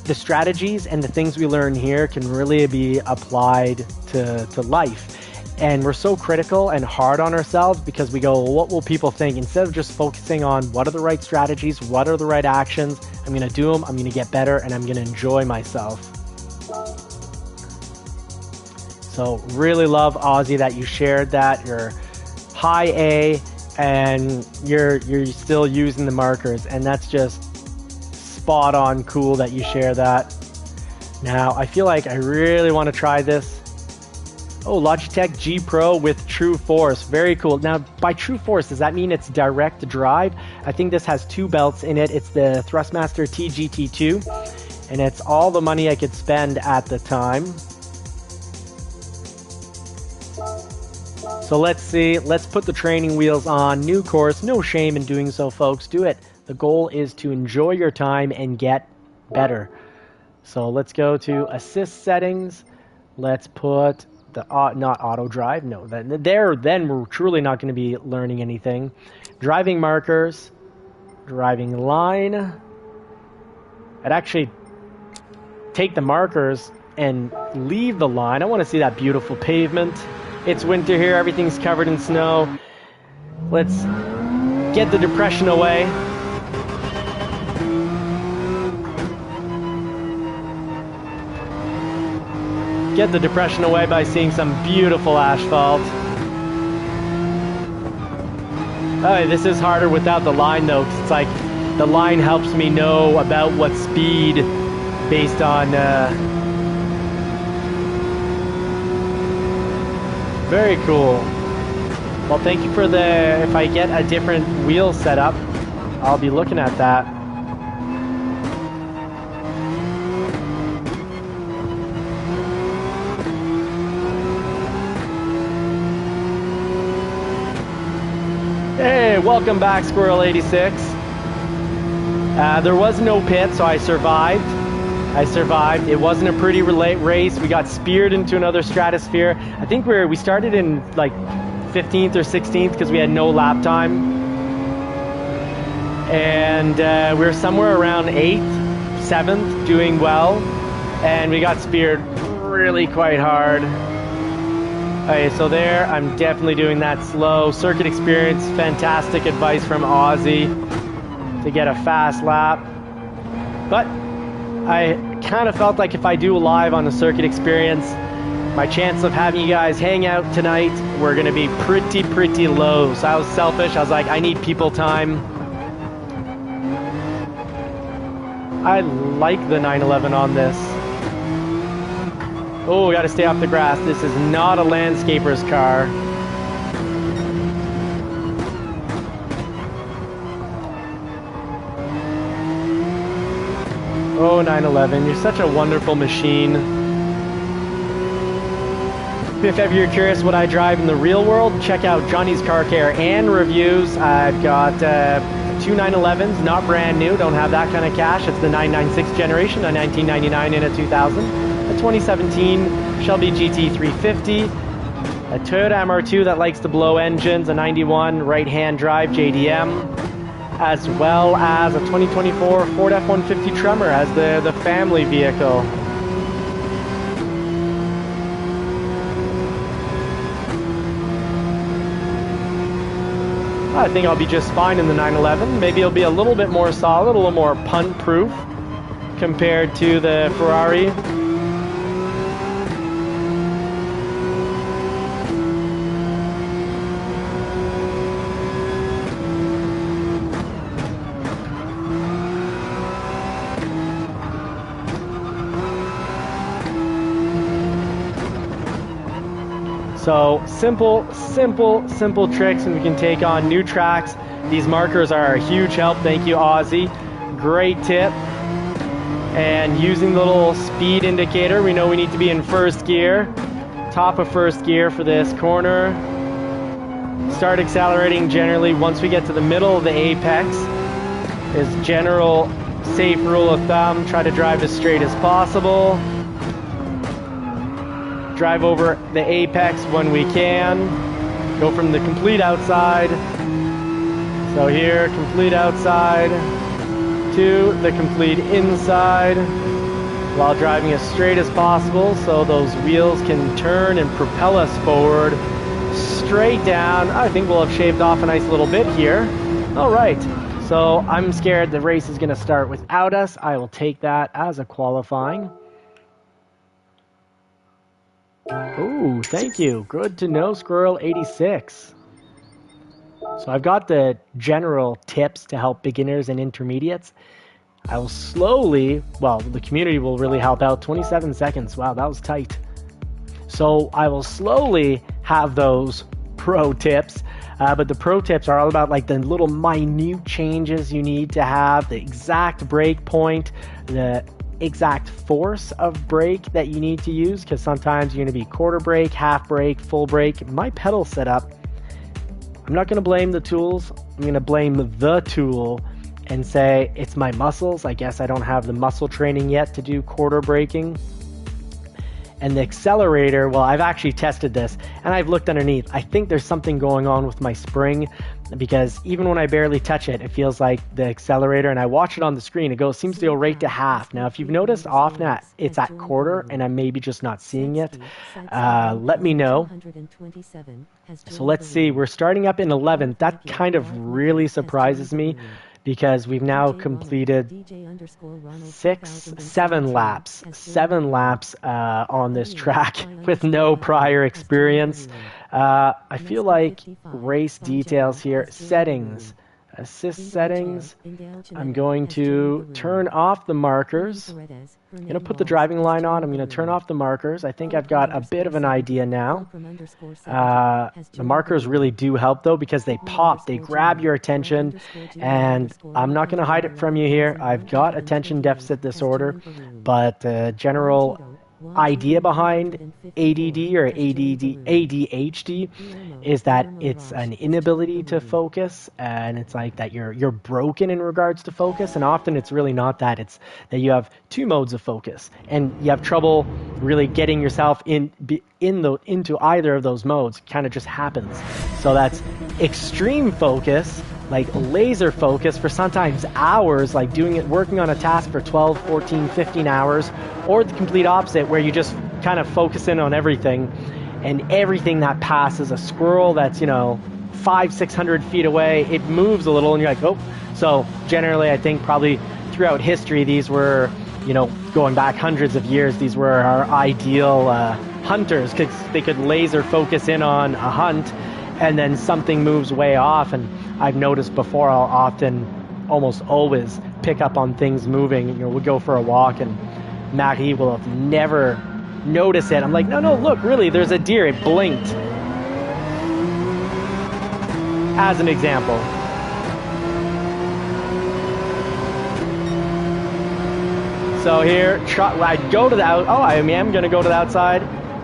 A: the strategies and the things we learn here can really be applied to life. And we're so critical and hard on ourselves because we go, well, what will people think? Instead of just focusing on what are the right strategies, what are the right actions, I'm going to do them, I'm going to get better, and I'm going to enjoy myself. So really love, Ozzy, that you shared that. You're high A and you're still using the markers, and that's just spot on cool that you share that. Now, I feel like I really want to try this. Oh, Logitech G Pro with True Force. Very cool. Now, by True Force, does that mean it's direct drive? I think this has two belts in it. It's the Thrustmaster TGT2, and it's all the money I could spend at the time. So let's see. Let's put the training wheels on. New course. No shame in doing so, folks. Do it. The goal is to enjoy your time and get better. So let's go to assist settings. Let's put the not auto drive. No, then we're truly not going to be learning anything. Driving markers, driving line. I'd actually take the markers and leave the line. I want to see that beautiful pavement. It's winter here. Everything's covered in snow. Let's get the depression away. get the depression away by seeing some beautiful asphalt. Oh, this is harder without the line though, 'cause it's like the line helps me know about what speed based on very cool. Well, thank you for the, if I get a different wheel setup, I'll be looking at that. Hey, welcome back, Squirrel86. There was no pit, so I survived. It wasn't a pretty race. We got speared into another stratosphere. I think we started in like 15th or 16th because we had no lap time. And we were somewhere around 8th, 7th, doing well. And we got speared really quite hard. Okay, so there, I'm definitely doing that slow. Circuit experience, fantastic advice from Aussie to get a fast lap. But I kind of felt like if I do a live on the circuit experience, my chance of having you guys hang out tonight were going to be pretty low. So I was selfish. I was like, I need people time. I like the 911 on this. Oh, we got to stay off the grass. This is not a landscaper's car. Oh, 911, you're such a wonderful machine. If ever you're curious what I drive in the real world, check out Johnny's Car Care and reviews. I've got 2 911s, not brand new, don't have that kind of cash. It's the 996 generation, a 1999 and a 2000. A 2017 Shelby GT350. A Toyota MR2 that likes to blow engines, a 91 right-hand drive JDM. As well as a 2024 Ford F-150 Tremor as the family vehicle. I think I'll be just fine in the 911. Maybe it'll be a little bit more solid, a little more punt-proof compared to the Ferrari. So simple tricks, and we can take on new tracks. These markers are a huge help. Thank you, Aussie. Great tip. And using the little speed indicator, we know we need to be in first gear, top of first gear for this corner. Start accelerating generally once we get to the middle of the apex. Is general safe rule of thumb. Try to drive as straight as possible. Drive over the apex when we can. Go from the complete outside. So here, complete outside to the complete inside while driving as straight as possible so those wheels can turn and propel us forward straight down. I think we'll have shaved off a nice little bit here. All right, so I'm scared the race is going to start without us. I will take that as a qualifying. Oh, thank you. Good to know, Squirrel86. So I've got the general tips to help beginners and intermediates. I will slowly, well, the community will really help out. 27 seconds. Wow, that was tight. So I will slowly have those pro tips. But the pro tips are all about like the little minute changes you need to have, the exact brake point, the exact force of brake that you need to use, because sometimes you're going to be quarter brake, half brake, full brake. My pedal setup, I'm not going to blame the tools. I'm going to blame the tool and say it's my muscles. I guess I don't have the muscle training yet to do quarter braking. And the accelerator, well, I've actually tested this and I've looked underneath. I think there's something going on with my spring, because even when I barely touch it, it feels like the accelerator, and I watch it on the screen, seems to go right to half. Now, if you've noticed often it's at quarter and I'm maybe just not seeing it, let me know. So let's see, we're starting up in 11th. That kind of really surprises me because we've now completed
B: DJ underscore Ronald
A: 7 laps. 7 laps on this track with no prior experience. I feel like race details here, settings, assist settings. I'm going to turn off the markers. I'm going to put the driving line on. I'm going to turn off the markers. I think I've got a bit of an idea now. The markers really do help, though, because they pop. They grab your attention, and I'm not going to hide it from you here. I've got attention deficit disorder, but the general idea behind ADD or ADHD is that it's an inability to focus, and it's like that you're broken in regards to focus, and often it's really not that. It's that you have 2 modes of focus, and you have trouble really getting yourself into either of those modes. Kind of just happens. So that's extreme focus, like laser focus for sometimes hours, like working on a task for 12, 14, 15 hours, or the complete opposite, where you just kind of focus in on everything, and everything that passes, a squirrel that's 500-600 feet away, it moves a little and you're like, oh. So generally, I think probably throughout history, these were, going back hundreds of years, these were our ideal hunters, because they could laser focus in on a hunt, and then something moves way off. And I've noticed before, I'll often, almost always, pick up on things moving. We'll go for a walk, and Marie will have never noticed it. I'm like, no, look, really, there's a deer. It blinked. As an example. So here, I'd go to the I am going to go to the outside.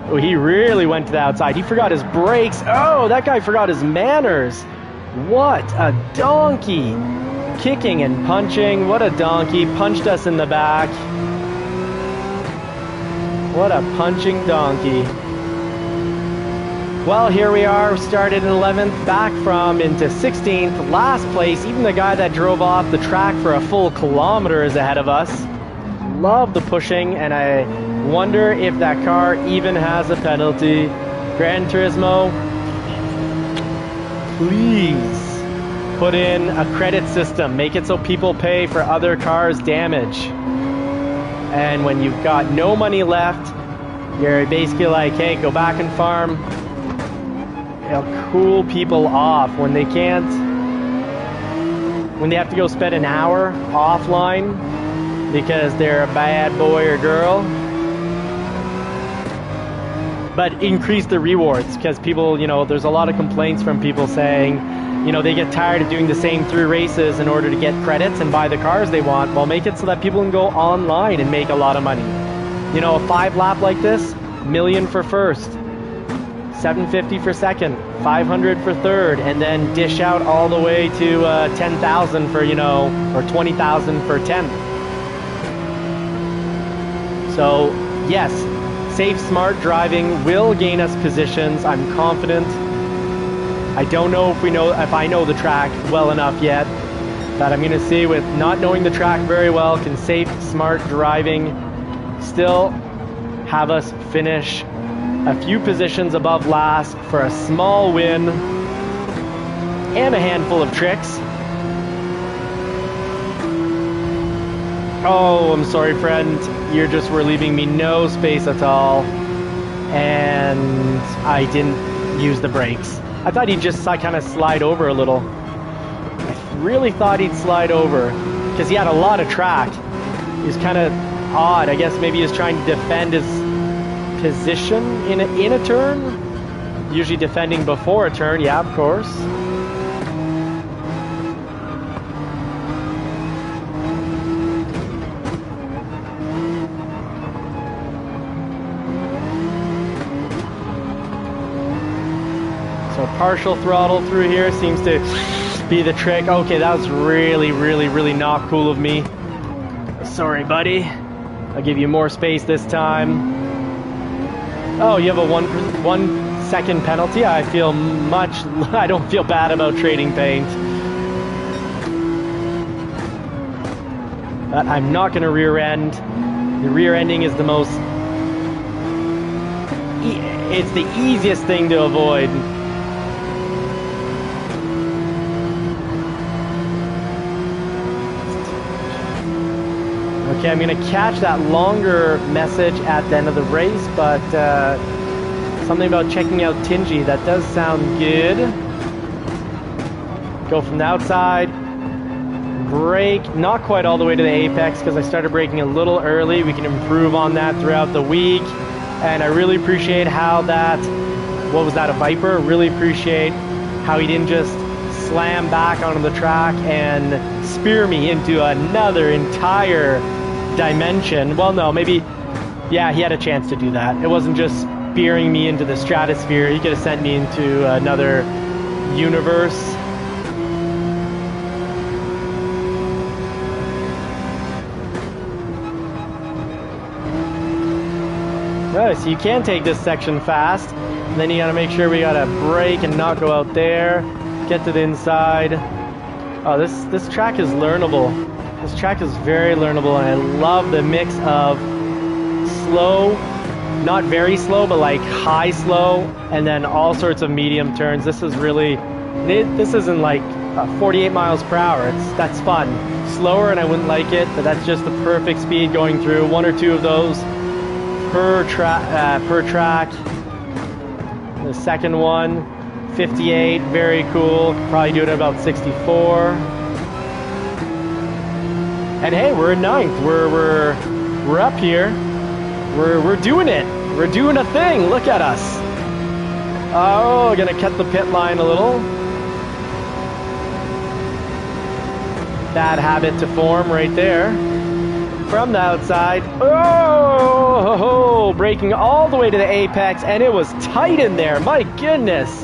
A: Oh, he really went to the outside. He forgot his brakes. Oh, that guy forgot his manners. What a donkey. Kicking and punching. What a donkey. Punched us in the back. What a punching donkey. Well, here we are. Started in 11th, back into 16th. Last place. Even the guy that drove off the track for a full kilometer is ahead of us. Love the pushing, and I wonder if that car even has a penalty. Gran Turismo, please put in a credit system. Make it so people pay for other cars' damage. And when you've got no money left, you're basically like, hey, go back and farm. It'll cool people off when they have to go spend an hour offline because they're a bad boy or girl. But increase the rewards, because people, there's a lot of complaints from people saying, they get tired of doing the same 3 races in order to get credits and buy the cars they want. Well, make it so that people can go online and make a lot of money. A 5-lap like this, $1 million for first, $750 for second, $500 for third, and then dish out all the way to $10,000 for, or $20,000 for 10th. So, yes, safe, smart driving will gain us positions. I'm confident. I don't know if I know the track well enough yet, but I'm going to see, with not knowing the track very well, can safe, smart driving still have us finish a few positions above last for a small win and a handful of tricks. Oh, I'm sorry, friend. You just were leaving me no space at all. And I didn't use the brakes. I thought he'd just kind of slide over a little. I really thought he'd slide over, because he had a lot of track. He was kind of odd. I guess maybe he was trying to defend his position in a turn. Usually defending before a turn, yeah, of course. So partial throttle through here seems to be the trick. Okay, that was really, really, really not cool of me. Sorry, buddy. I'll give you more space this time. Oh, you have a 1 second penalty. I don't feel bad about trading paint. But I'm not going to rear end. The rear ending is it's the easiest thing to avoid. Okay, I'm going to catch that longer message at the end of the race, but something about checking out Tingy, that does sound good. Go from the outside, brake, not quite all the way to the apex because I started braking a little early. We can improve on that throughout the week. And I really appreciate how that, what was that, a Viper? Really appreciate how he didn't just slam back onto the track and spear me into another entire dimension. Well, no, maybe, yeah, he had a chance to do that. It wasn't just spearing me into the stratosphere. He could have sent me into another universe. Oh, so you can take this section fast. And then you gotta make sure we gotta brake and not go out there. Get to the inside. Oh, this track is learnable. This track is very learnable, and I love the mix of slow, not very slow, but like high slow, and then all sorts of medium turns. This is really, this isn't like 48 miles per hour. That's fun. Slower, and I wouldn't like it, but that's just the perfect speed going through. One or two of those per track. The second one, 58, very cool. Could probably do it at about 64. And hey, we're in ninth. We're up here. We're doing it. We're doing a thing. Look at us. Oh, gonna cut the pit line a little. Bad habit to form right there. From the outside. Oh, braking all the way to the apex, and it was tight in there. My goodness.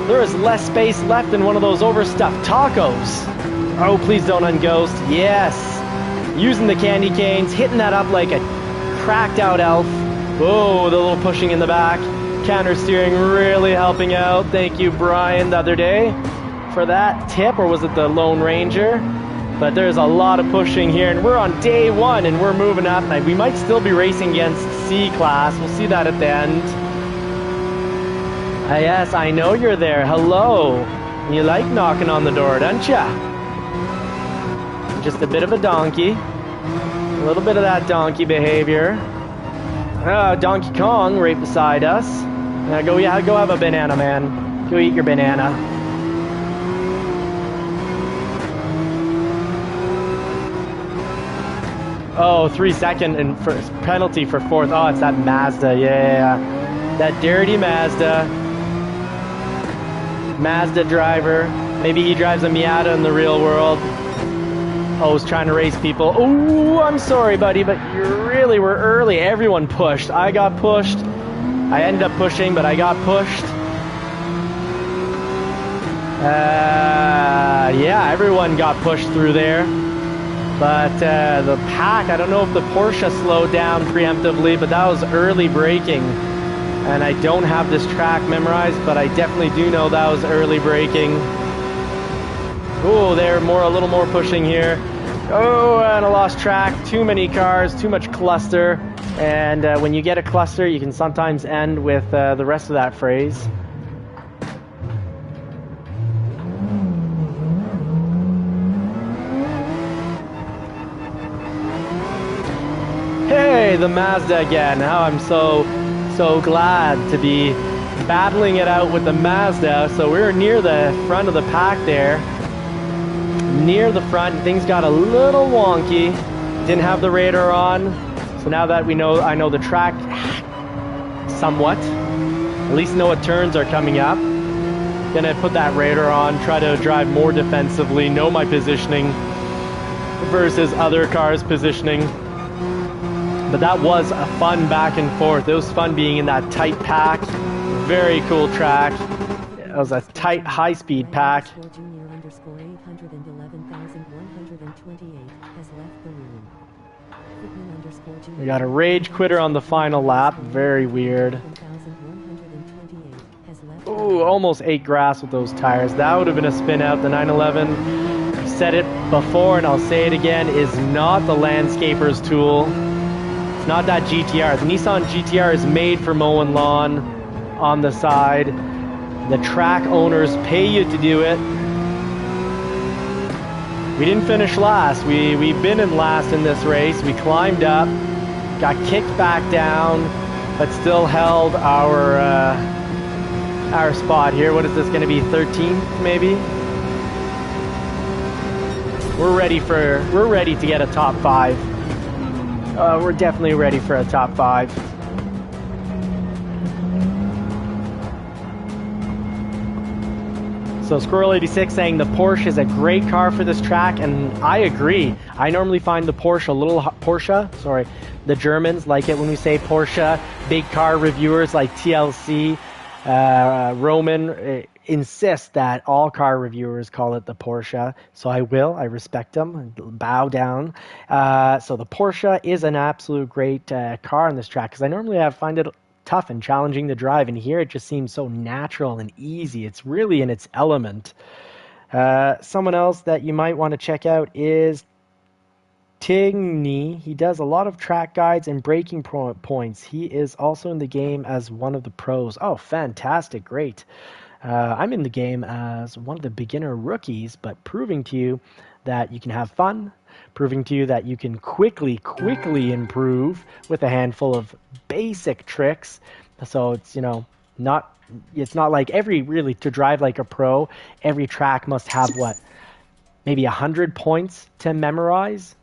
A: There is less space left than one of those overstuffed tacos. Oh, please don't unghost. Yes. Using the candy canes, hitting that up like a cracked out elf. Whoa, the little pushing in the back. Counter steering really helping out. Thank you, Brian, the other day for that tip, or was it the Lone Ranger? But there's a lot of pushing here, and we're on day one, and we're moving up. And we might still be racing against C-Class. We'll see that at the end. Yes, I know you're there. Hello. You like knocking on the door, don't ya? Just a bit of a donkey. A little bit of that donkey behavior. Donkey Kong right beside us. Go have a banana, man. Go eat your banana. Oh, 3 second and penalty for fourth. Oh, it's that Mazda. Yeah. That dirty Mazda. Mazda driver. Maybe he drives a Miata in the real world. Oh, he's trying to race people. Oh, I'm sorry, buddy, but you really were early. Everyone pushed. I got pushed. I ended up pushing, but I got pushed. Yeah, everyone got pushed through there. But the pack, I don't know if the Porsche slowed down preemptively, but that was early braking. And I don't have this track memorized, but I definitely do know that was early braking. Oh, they're a little more pushing here. Oh, and I lost track. Too many cars, too much cluster. And when you get a cluster, you can sometimes end with the rest of that phrase. Hey, the Mazda again. Now I'm so glad to be battling it out with the Mazda. So we're near the front of the pack there. Near the front, things got a little wonky. Didn't have the radar on. So now that I know the track somewhat. At least know what turns are coming up. Gonna put that radar on, try to drive more defensively, know my positioning versus other cars' positioning. But that was a fun back and forth. It was fun being in that tight pack. Very cool track. It was a tight, high-speed pack. We got a rage quitter on the final lap. Very weird. Ooh, almost ate grass with those tires. That would have been a spin out. The 911, I've said it before and I'll say it again, is not the landscaper's tool. It's not that GTR. The Nissan GTR is made for mowing lawn on the side. The track owners pay you to do it. we didn't finish last. We've been in last in this race. We climbed up, got kicked back down, but still held our spot here. What is this going to be? 13th maybe? We're ready to get a top 5. We're definitely ready for a top 5. So Squirrel86 saying the Porsche is a great car for this track, and I agree. I normally find the Porsche a little the Germans like it when we say Porsche. Big car reviewers like TLC, Roman insist that all car reviewers call it the Porsche. So I respect them, bow down. So the Porsche is an absolute great car on this track, because I normally find it tough and challenging to drive, and here it just seems so natural and easy. It's really in its element. Someone else that you might want to check out is Tigny. He does a lot of track guides and braking points. He is also in the game as one of the pros. Oh, fantastic, great. I'm in the game as one of the beginner rookies, but proving to you that you can have fun, proving to you that you can quickly improve with a handful of basic tricks. So it's, it's not like to drive like a pro, every track must have maybe 100 points to memorize,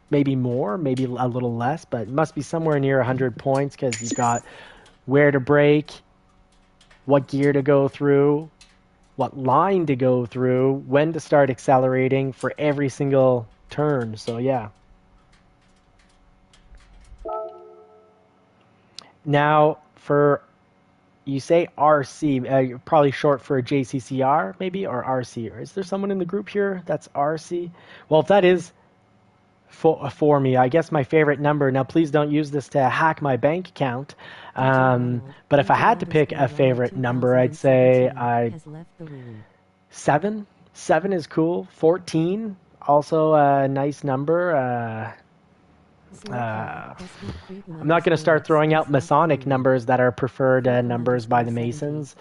A: maybe more, maybe a little less, but it must be somewhere near 100 points, because you've got where to brake, what gear to go through, what line to go through, when to start accelerating for every single turn. So yeah. Now you say RC, probably short for JCCR maybe, or RC, or is there someone in the group here that's RC? Well, if that is for me, I guess my favorite number, now please don't use this to hack my bank account, but if I had to pick a favorite number, I'd say 7 is cool. 14, also a nice number. I'm not going to start throwing out Masonic numbers that are preferred numbers by the Masons.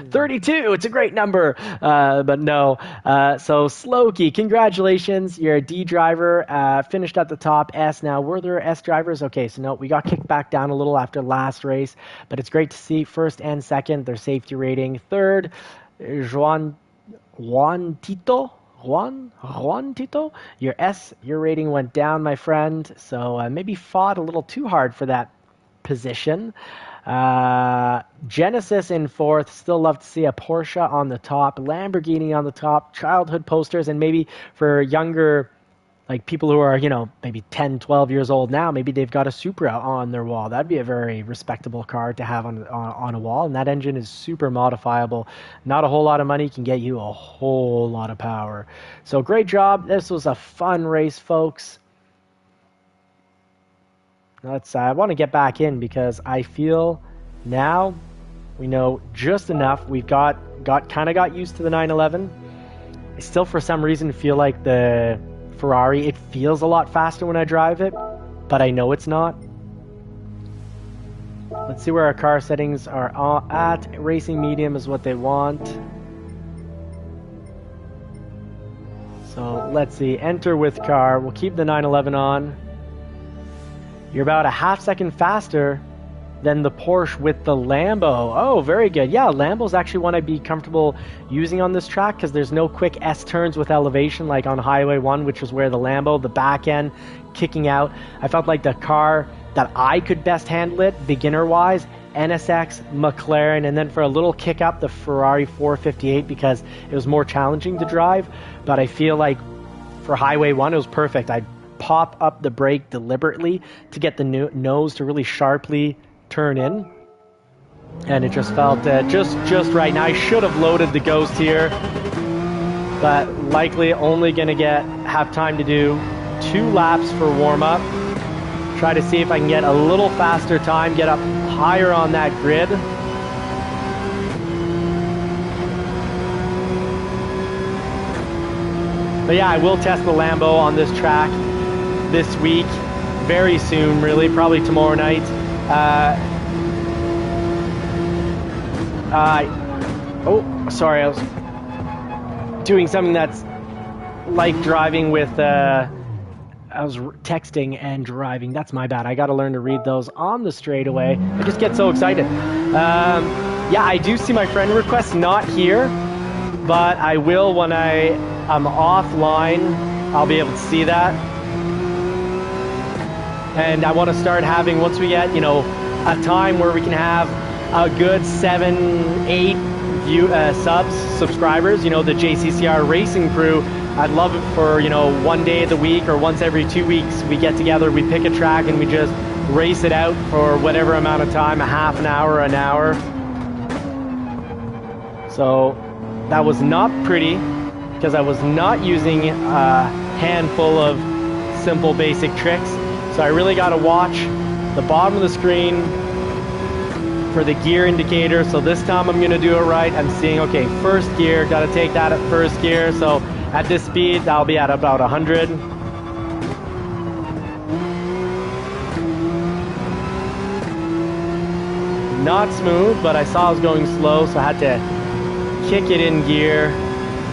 A: 32, it's a great number, but no. So Slokey, congratulations, you're a D driver, finished at the top, S. Now, were there S drivers? Okay, so no, we got kicked back down a little after last race, but it's great to see first and second, their safety rating. Third, Juan Tito, your rating went down, my friend. So maybe fought a little too hard for that position. Genesis in fourth. Still love to see a Porsche on the top, Lamborghini on the top, childhood posters, and maybe for younger, like people who are, maybe 10, 12 years old now, maybe they've got a Supra on their wall. That'd be a very respectable car to have on a wall, and that engine is super modifiable. Not a whole lot of money can get you a whole lot of power. So great job. This was a fun race, folks. I want to get back in because I feel now we know just enough. We've got used to the 911. I still, for some reason, feel like the Ferrari, it feels a lot faster when I drive it, but I know it's not. Let's see where our car settings are at. Racing medium is what they want. So let's see, enter with car. We'll keep the 911 on. You're about a half second faster than the Porsche with the Lambo. Oh, very good. Yeah, Lambo's actually one I'd be comfortable using on this track because there's no quick S-turns with elevation like on Highway 1, which was where the Lambo, the back end, kicking out. I felt like the car that I could best handle it, beginner-wise, NSX, McLaren, and then for a little kick up, the Ferrari 458 because it was more challenging to drive. But I feel like for Highway 1, it was perfect. I'd pop up the brake deliberately to get the nose to really sharply turn in, and it just felt just right. Now I should have loaded the Ghost here, but likely only gonna have time to do 2 laps for warm-up. Try to see if I can get a little faster time, get up higher on that grid. But yeah, I will test the Lambo on this track this week, very soon, really, probably tomorrow night. Oh, sorry, I was doing something that's like driving with, I was texting and driving. That's my bad. I got to learn to read those on the straightaway. I just get so excited. Yeah, I do see my friend requests, not here, but I will when I'm offline. I'll be able to see that. And I want to start having, once we get, you know, a time where we can have a good 7, 8 subscribers, you know, the JCCR racing crew. I'd love it for, you know, one day of the week or once every 2 weeks we get together, we pick a track and we just race it out for whatever amount of time, a half an hour, an hour. So that was not pretty because I was not using a handful of simple basic tricks. So I really got to watch the bottom of the screen for the gear indicator. So this time I'm going to do it right. I'm seeing, okay, first gear, got to take that at first gear. So at this speed, I'll be at about 100. Not smooth, but I saw I was going slow, so I had to kick it in gear.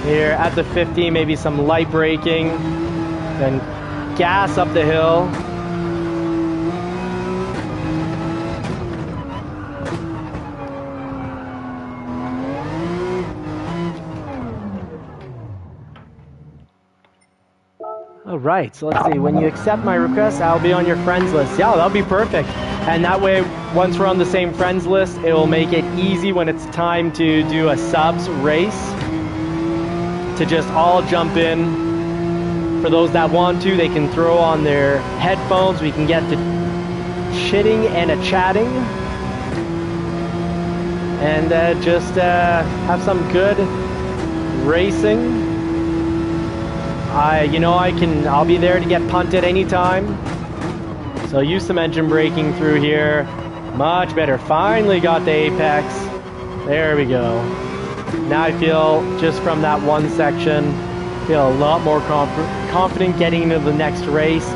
A: Here at the 50, maybe some light braking, then gas up the hill. All right, so let's see, when you accept my request, I'll be on your friends list. Yeah, that'll be perfect. And that way, once we're on the same friends list, it will make it easy when it's time to do a subs race to just all jump in. For those that want to, they can throw on their headphones. We can get to chitting and chatting. And just have some good racing. I'll be there to get punted anytime. So use some engine braking through here. Much better. Finally got the apex. There we go. Now I feel, just from that one section, feel a lot more confident getting into the next race.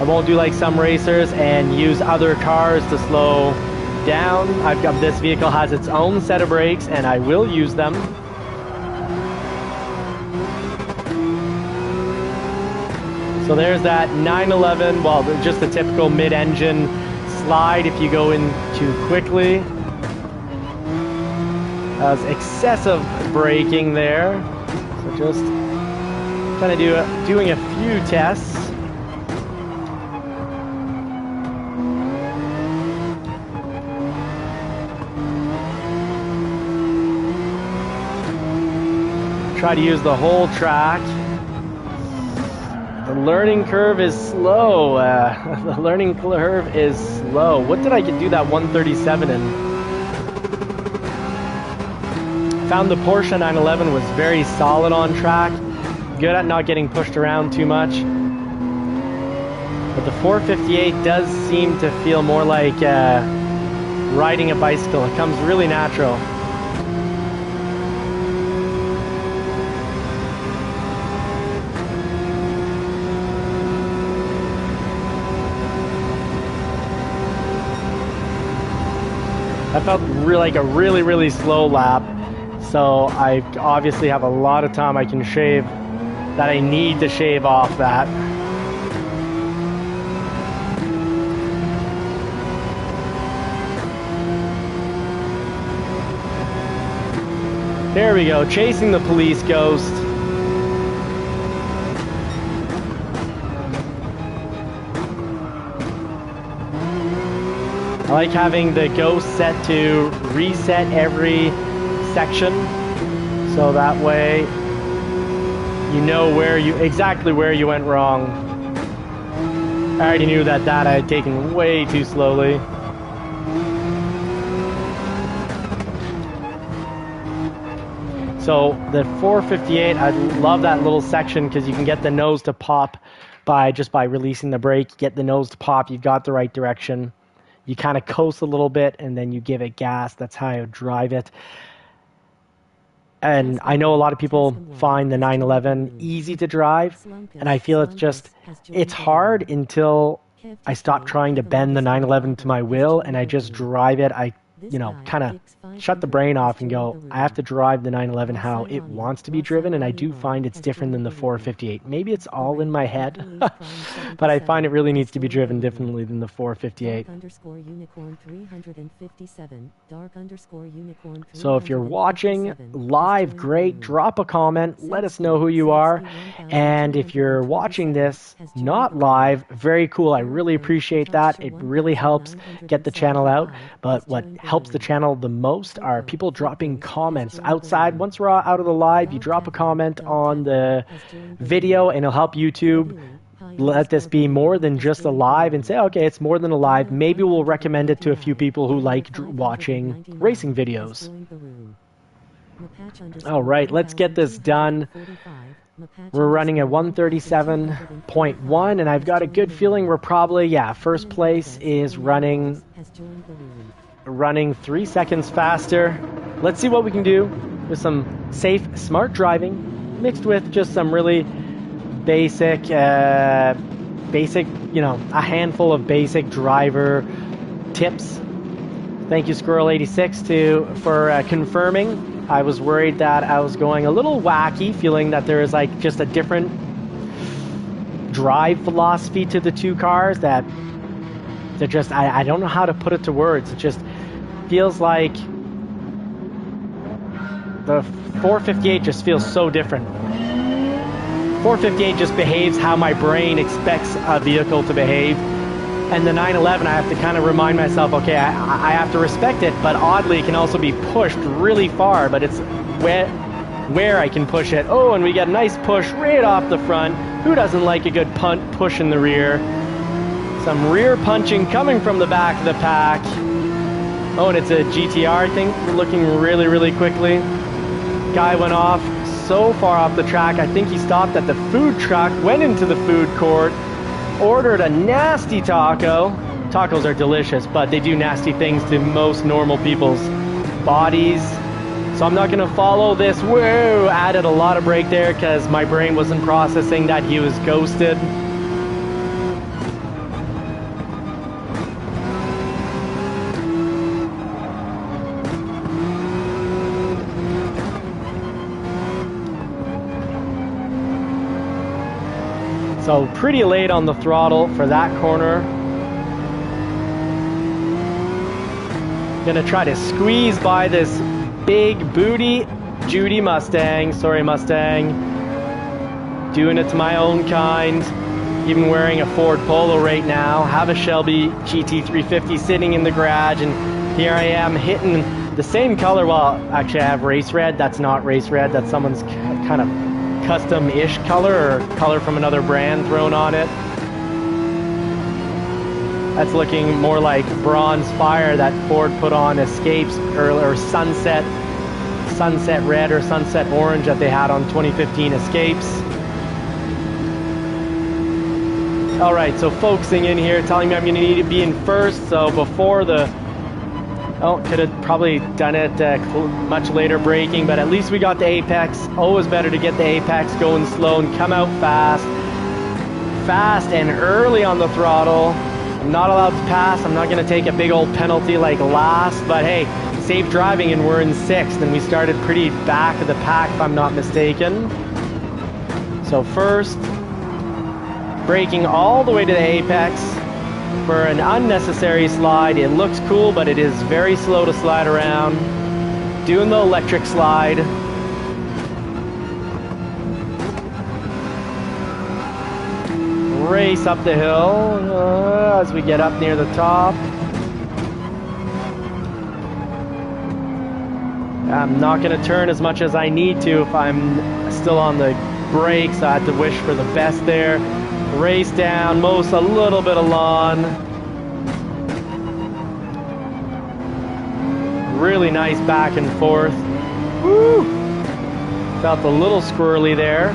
A: I won't do like some racers and use other cars to slow down. This vehicle has its own set of brakes and I will use them. So there's that 911, well, just the typical mid-engine slide if you go in too quickly. That was excessive braking there. So just kind of doing a few tests. Try to use the whole track. The learning curve is slow. The learning curve is slow. What did I do that 137 in? Found the Porsche 911 was very solid on track. Good at not getting pushed around too much. But the 458 does seem to feel more like riding a bicycle. It comes really natural. I felt like a really slow lap, so I obviously have a lot of time I can shave that I need to shave off that. There we go, chasing the police ghost. I like having the ghost set to reset every section, so that way you know exactly where you went wrong. I already knew that I had taken way too slowly. So the 458, I love that little section because you can get the nose to pop by releasing the brake. You get the nose to pop, you've got the right direction. You kind of coast a little bit and then you give it gas. That's how I drive it. And I know a lot of people find the 911 easy to drive, and I feel it's hard until I stop trying to bend the 911 to my will and I just drive it. I kind of shut the brain off and go, I have to drive the 911 how it wants to be driven, and I do find it's different than the 458. Maybe it's all in my head, but I find it really needs to be driven differently than the 458. So if you're watching live, great, drop a comment, let us know who you are, and if you're watching this not live, very cool. I really appreciate that. It really helps get the channel out, but what helps the channel the most are people dropping comments outside. Once we're out of the live, you drop a comment on the video and it'll help YouTube let this be more than just a live and say, okay, it's more than a live. Maybe we'll recommend it to a few people who like watching racing videos. All right, let's get this done. We're running a 137.1, and I've got a good feeling we're probably, first place is running 3 seconds faster. Let's see what we can do with some safe, smart driving, mixed with just some really basic, a handful of basic driver tips. Thank you, Squirrel86, for confirming. I was worried that I was going a little wacky, feeling that there is like just a different drive philosophy to the two cars that just, I don't know how to put it to words. It just feels like the 458 just feels so different. 458 just behaves how my brain expects a vehicle to behave. And the 911, I have to kind of remind myself, okay, I have to respect it, but oddly, it can also be pushed really far, but it's where I can push it. Oh, and we get a nice push right off the front. Who doesn't like a good push in the rear? Some rear punching coming from the back of the pack. Oh, and it's a GTR, I think, looking really, really quickly. Guy went off so far off the track, I think he stopped at the food truck, went into the food court, ordered a nasty taco. Tacos are delicious, but they do nasty things to most normal people's bodies. So I'm not going to follow this. Whoa, added a lot of brake there because my brain wasn't processing that he was ghosted. So pretty late on the throttle for that corner. Gonna try to squeeze by this big booty Judy Mustang. Sorry, Mustang. Doing it to my own kind. Even wearing a Ford Polo right now. Have a Shelby GT350 sitting in the garage, and here I am hitting the same color. Well, actually I have race red. That's not race red. That's someone's kind of custom-ish color, or color from another brand thrown on it. That's looking more like bronze fire that Ford put on Escapes, or sunset red or sunset orange that they had on 2015 Escapes. All right, so focusing in here, telling me I'm gonna need to be in first. So before the, could have probably done it much later braking, but at least we got the apex. Always better to get the apex going slow and come out fast and early on the throttle. I'm not allowed to pass. I'm not going to take a big old penalty like last, but hey, safe driving, and we're in 6th, and we started pretty back of the pack if I'm not mistaken. So first, braking all the way to the apex for an unnecessary slide. It looks cool, but it is very slow to slide around. Doing the electric slide. Race up the hill as we get up near the top. I'm not going to turn as much as I need to if I'm still on the brakes. I had to wish for the best there. Race down, most a little bit of lawn. Really nice back and forth. Woo! Felt a little squirrely there.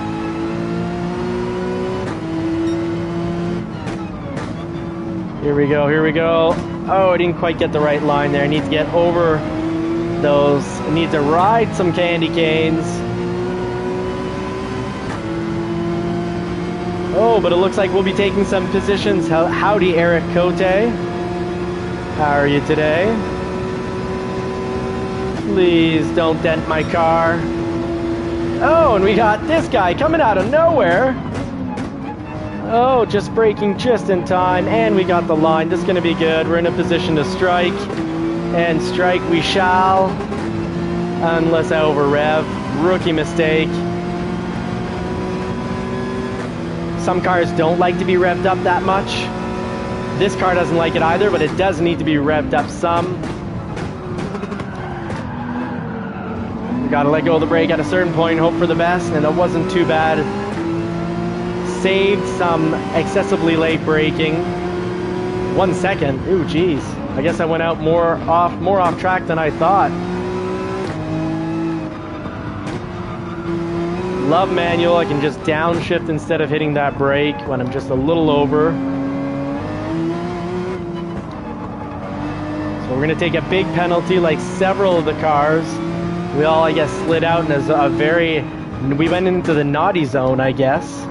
A: Here we go, here we go. Oh, I didn't quite get the right line there. I need to get over those. I need to ride some candy canes. Oh, but it looks like we'll be taking some positions. Howdy, Eric Cote. How are you today? Please don't dent my car. Oh, and we got this guy coming out of nowhere. Oh, just braking just in time, and we got the line. This is going to be good. We're in a position to strike, and strike we shall, unless I over rev. Rookie mistake. Some cars don't like to be revved up that much. This car doesn't like it either, but it does need to be revved up some. We gotta let go of the brake at a certain point, hope for the best, and it wasn't too bad. Saved some excessively late braking. 1 second. Ooh, geez. I guess I went out more off track than I thought. Love manual. I can just downshift instead of hitting that brake when I'm just a little over. So we're gonna take a big penalty like several of the cars. We all, I guess, slid out in we went into the naughty zone, I guess.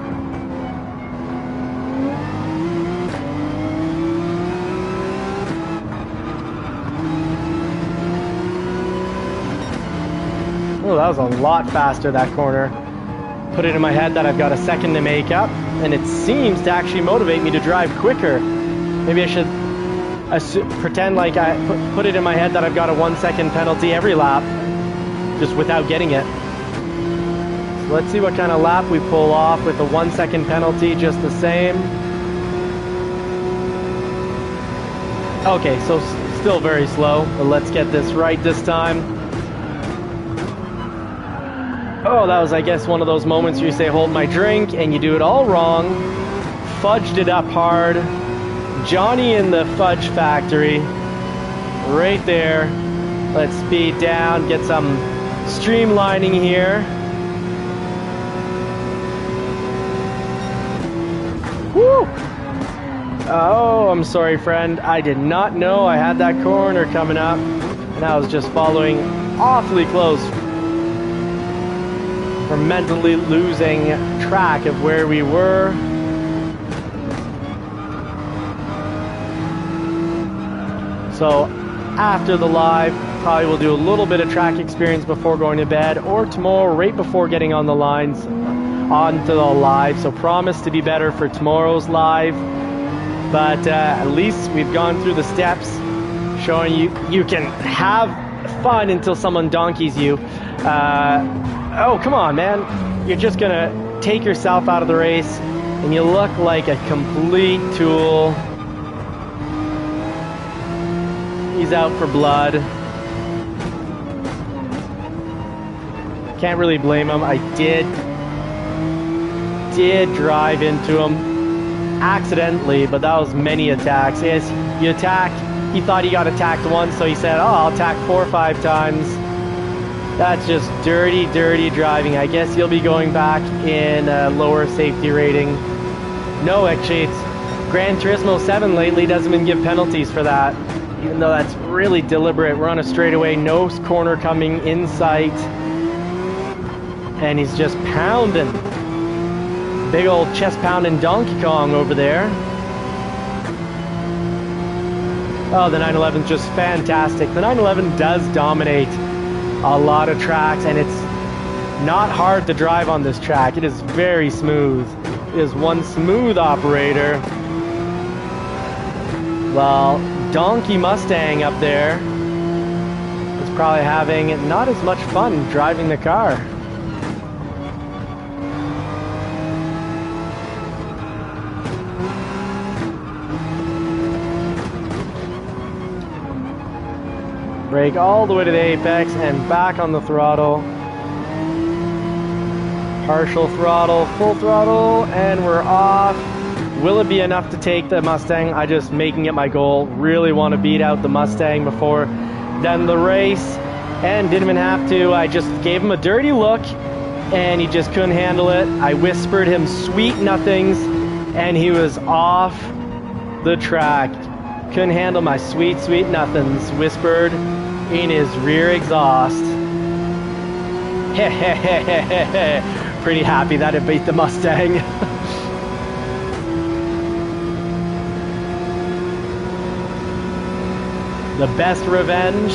A: Oh, that was a lot faster, that corner. Put it in my head that I've got a second to make up, and it seems to actually motivate me to drive quicker. Maybe I should pretend like I put it in my head that I've got a 1 second penalty every lap, just without getting it. So let's see what kind of lap we pull off with a 1 second penalty, just the same. Okay, so still very slow, but let's get this right this time. Oh, that was, I guess, one of those moments where you say, hold my drink, and you do it all wrong. Fudged it up hard. Johnny in the fudge factory. Right there. Let's speed down, get some streamlining here. Woo! Oh, I'm sorry, friend. I did not know I had that corner coming up, and I was just following awfully close. We're mentally losing track of where we were. So after the live, probably we'll do a little bit of track experience before going to bed, or tomorrow right before getting on the lines onto the live. So promise to be better for tomorrow's live, but at least we've gone through the steps showing you can have fun until someone donkeys you. Oh, come on, man. You're just gonna take yourself out of the race and you look like a complete tool. He's out for blood. Can't really blame him. I did drive into him accidentally, but that was many attacks. Yes, you attack. He thought he got attacked once, so he said, oh, I'll attack 4 or 5 times. That's just dirty, dirty driving. I guess you'll be going back in a lower safety rating. No, actually, it's Gran Turismo 7 lately doesn't even give penalties for that, even though that's really deliberate. We're on a straightaway, no corner coming in sight, and he's just pounding. Big old chest pounding Donkey Kong over there. Oh, the 911's just fantastic. The 911 does dominate a lot of tracks, and it's not hard to drive on this track. It is very smooth. It is one smooth operator. Well, Donkey Mustang up there is probably having not as much fun driving the car. Brake all the way to the apex and back on the throttle. Partial throttle, full throttle, and we're off. Will it be enough to take the Mustang? I just making it my goal. Really want to beat out the Mustang before then the race. And didn't even have to. I just gave him a dirty look and he just couldn't handle it. I whispered him sweet nothings and he was off the track. Couldn't handle my sweet, sweet nothings. Whispered in his rear exhaust. Pretty happy that it beat the Mustang. The best revenge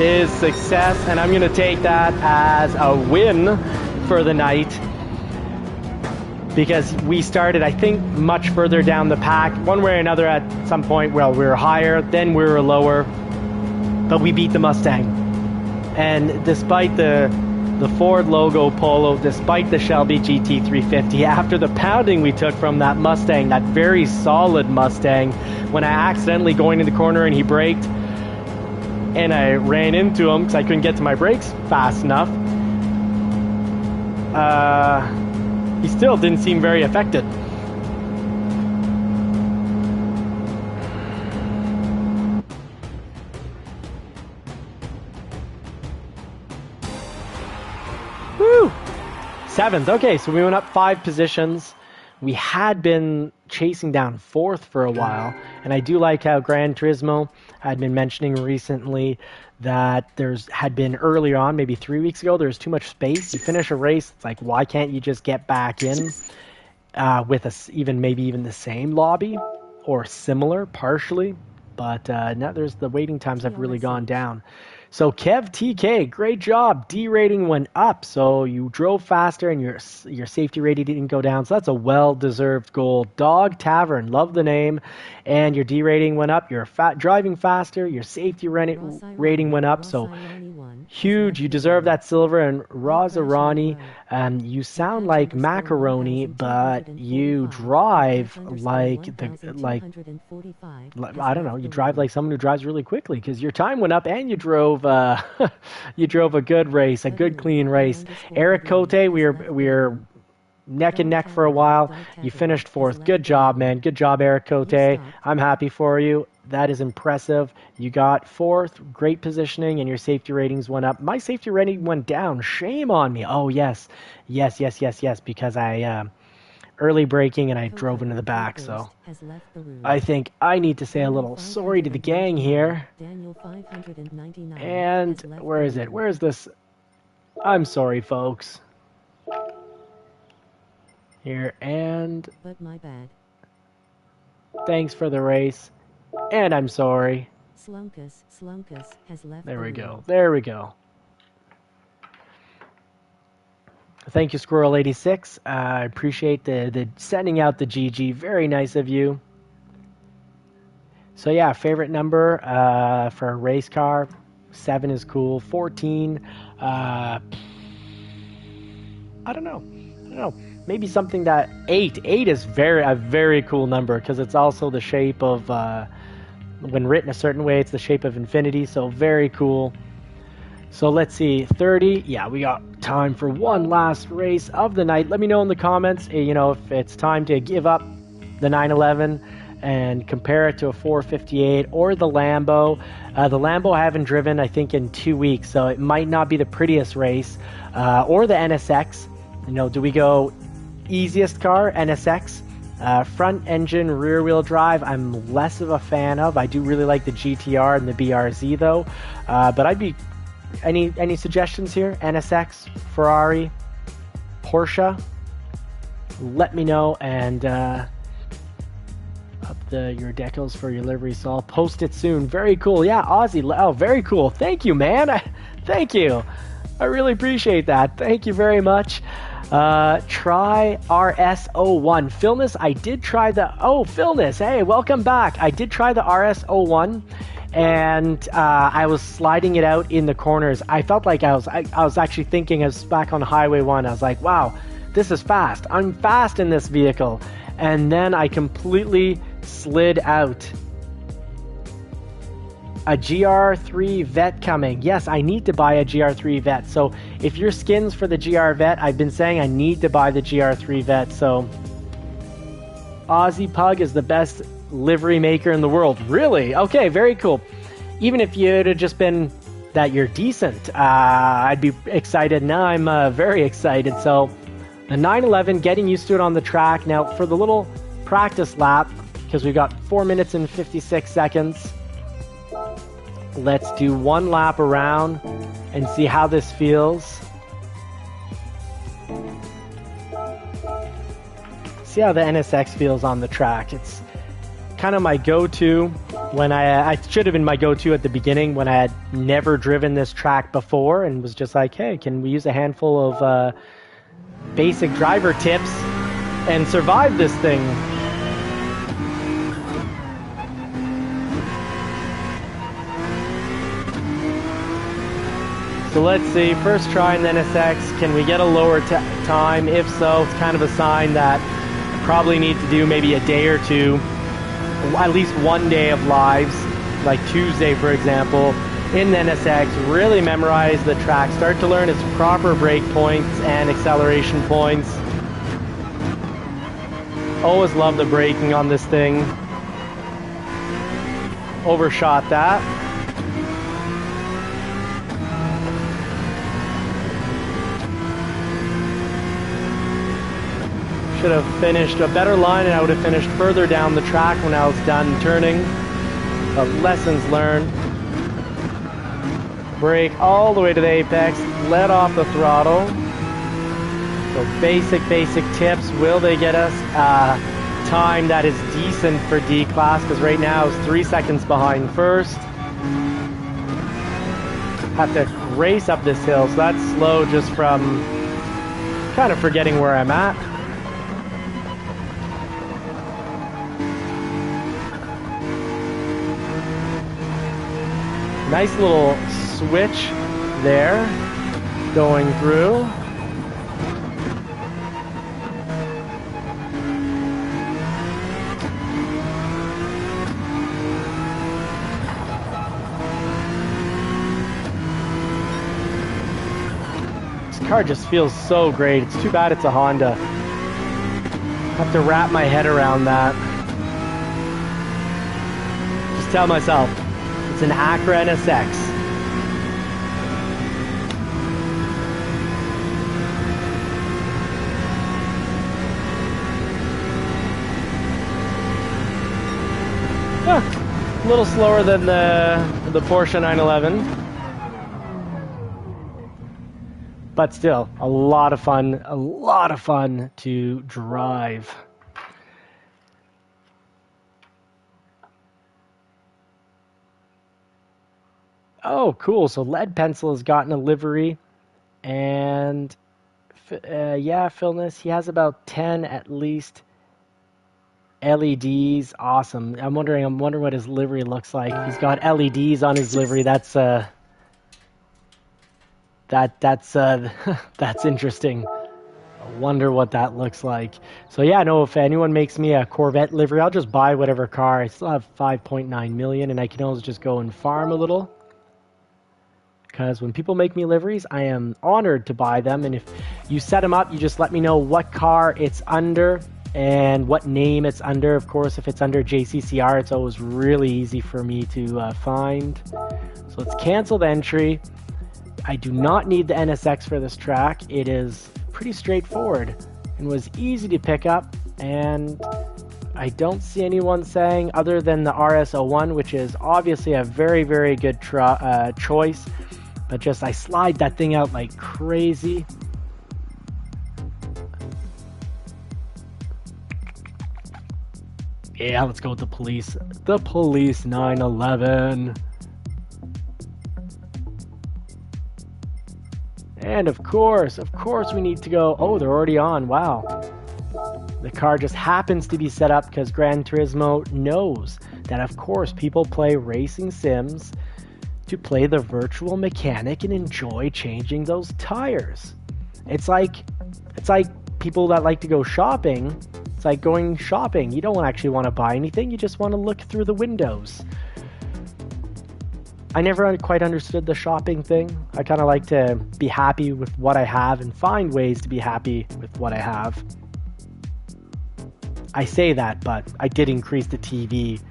A: is success, and I'm going to take that as a win for the night, because we started, I think, much further down the pack. One way or another at some point, well, we were higher, then we were lower, but we beat the Mustang. And despite the Ford logo Polo, despite the Shelby GT350, after the pounding we took from that Mustang, that very solid Mustang, when I accidentally going in the corner and he braked, and I ran into him because I couldn't get to my brakes fast enough, he still didn't seem very affected. Woo! 7th. Okay, so we went up 5 positions. We had been chasing down 4th for a while, and I do like how Gran Turismo had been mentioning recently that had been earlier on, maybe 3 weeks ago, there's too much space. You finish a race, it's like, why can't you just get back in with maybe even the same lobby or similar partially? But now the waiting times have really gone down. So Kev TK, great job. D rating went up, so you drove faster and your safety rating didn't go down. So that's a well-deserved goal. Dog Tavern, love the name, and your D rating went up. You're driving faster. Your safety rating went up. So huge. You deserve that silver. And Razarani, you sound like macaroni, but you drive like I don't know. You drive like someone who drives really quickly, because your time went up and you drove you drove a good race, a good clean race. Eric Cote, we were neck and neck for a while. You finished 4th. Good job, man. Good job, Eric Cote. I'm happy for you. That is impressive. You got 4th, great positioning, and your safety ratings went up. My safety rating went down. Shame on me. Oh, yes, because I early braking and I drove into the back, so I think I need to say a little sorry to the gang here. And where is it? Where is this? I'm sorry, folks. Here, and
B: but my bad.
A: Thanks for the race, and I'm sorry.
B: Slunkus has left.
A: There we go. There we go. Thank you, Squirrel86. I appreciate the sending out the GG. Very nice of you. So yeah, favorite number for a race car, 7 is cool. 14, I don't know. Maybe something that 8 is a very cool number, because it's also the shape of when written a certain way, it's the shape of infinity. So very cool. So let's see, 30. Yeah, we got time for one last race of the night. Let me know in the comments, if it's time to give up the 911 and compare it to a 458 or the Lambo. The Lambo I haven't driven, I think, in 2 weeks, so it might not be the prettiest race. Or the NSX. Do we go easiest car, NSX? Front engine, rear wheel drive, I'm less of a fan of. I do really like the GTR and the BRZ though. But I'd be any suggestions here? NSX, Ferrari, Porsche? Let me know, and up your decals for your livery, so I'll post it soon. Very cool. Yeah, Aussie. Oh, very cool. Thank you, man. Thank you. I really appreciate that. Thank you very much. Try RS01. Philness, I did try the... Oh, Philness, hey, welcome back. I did try the RS01, and I was sliding it out in the corners. I felt like I was actually thinking, I was back on Highway 1. I was like, wow, this is fast. I'm fast in this vehicle. And then I completely slid out. A GR3 Vet coming. Yes, I need to buy a GR3 Vet. So if your skins for the GR Vet, I've been saying I need to buy the GR3 Vet. So Aussie Pug is the best livery maker in the world. Really? Okay, very cool. Even if you'd have just been that you're decent, I'd be excited. Now I'm very excited. So the 911, getting used to it on the track. Now for the little practice lap, because we've got 4 minutes and 56 seconds. Let's do one lap around and see how this feels. See how the NSX feels on the track. It's kind of my go-to when I should have been my go-to at the beginning when I had never driven this track before and was just like, hey, can we use a handful of basic driver tips and survive this thing? So let's see, first try in the NSX, can we get a lower time? If so, it's kind of a sign that I probably need to do maybe a day or two, at least one day of lives, like Tuesday for example, in the NSX, really memorize the track, start to learn its proper brake points and acceleration points. Always love the braking on this thing. Overshot that. Should have finished a better line and I would have finished further down the track when I was done turning. But lessons learned. Brake all the way to the apex, let off the throttle. So basic tips. Will they get us time that is decent for D class? Because right now it's 3 seconds behind first. Have to race up this hill, so that's slow just from kind of forgetting where I'm at. Nice little switch there, going through. This car just feels so great. It's too bad it's a Honda. I have to wrap my head around that. Just tell myself, it's an Acura NSX. A little slower than the Porsche 911. But still, a lot of fun to drive. Oh, cool. So Lead Pencil has gotten a livery. And yeah, Philness, he has about 10 at least LEDs. Awesome. I'm wondering what his livery looks like. He's got LEDs on his livery. That's that's interesting. I wonder what that looks like. So yeah, no, if anyone makes me a Corvette livery, I'll just buy whatever car. I still have 5.9 million and I can always just go and farm a little. Because when people make me liveries, I am honored to buy them. And if you set them up, you just let me know what car it's under and what name it's under. Of course, if it's under JCCR, it's always really easy for me to find. So let's cancel the entry. I do not need the NSX for this track. It is pretty straightforward and was easy to pick up. And I don't see anyone saying other than the RS01, which is obviously a very, very good choice. But just I slide that thing out like crazy. Yeah, let's go with the police. The police 911. And of course we need to go. Oh, they're already on. Wow. The car just happens to be set up because Gran Turismo knows that of course people play racing sims to play the virtual mechanic and enjoy changing those tires. It's like people that like to go shopping. It's like going shopping. You don't actually want to buy anything. You just want to look through the windows. I never quite understood the shopping thing. I kind of like to be happy with what I have and find ways to be happy with what I have. I say that, but I did increase the TV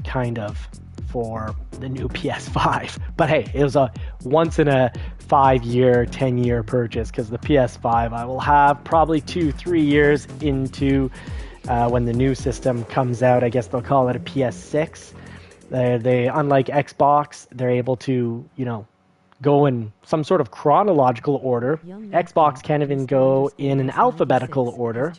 A: kind of for the new PS5. But hey, it was a once in a 5-year, 10-year purchase because the PS5 I will have probably 2-3 years into when the new system comes out. I guess they'll call it a PS6. They unlike Xbox, they're able to, go in some sort of chronological order. Xbox can't even go in an alphabetical order.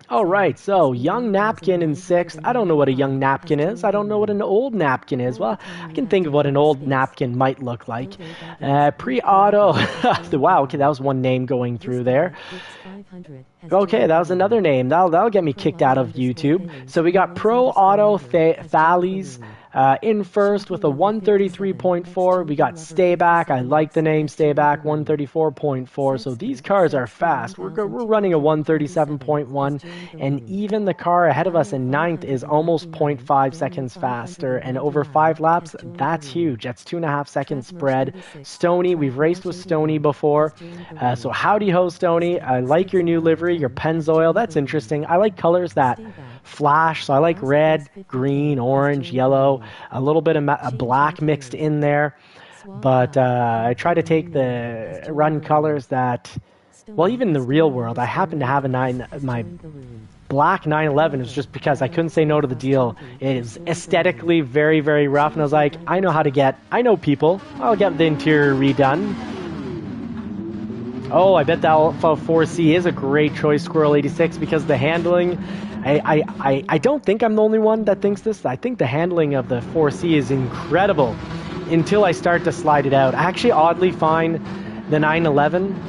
A: All right, so young napkin in sixth. I don't know what a young napkin is. I don't know what an old napkin is. Well, I can think of what an old napkin might look like. Pre-auto. Wow, okay, that was one name going through there. Okay, that was another name. That'll get me kicked out of YouTube. So we got Pro Auto Thales in first with a 133.4. We got Stay Back. I like the name Stay Back, 134.4. So these cars are fast. We're running a 137.1, and even the car ahead of us in ninth is almost zero point 0.5 seconds faster. And over 5 laps, that's huge. That's 2.5 seconds spread. Stoney, we've raced with Stoney before. So howdy ho, Stoney. I like your new livery, your Pennzoil. That's interesting. I like colors that flash. So I like red, green, orange, yellow, a little bit of black mixed in there. But I try to take the run colors that, well, even in the real world, I happen to have my black 911 is just because I couldn't say no to the deal. It is aesthetically very, very rough, and I was like, I know people. I'll get the interior redone. Oh, I bet the Alpha 4C is a great choice, Squirrel 86, because the handling, I don't think I'm the only one that thinks this. I think the handling of the 4C is incredible until I start to slide it out. I actually oddly find the 911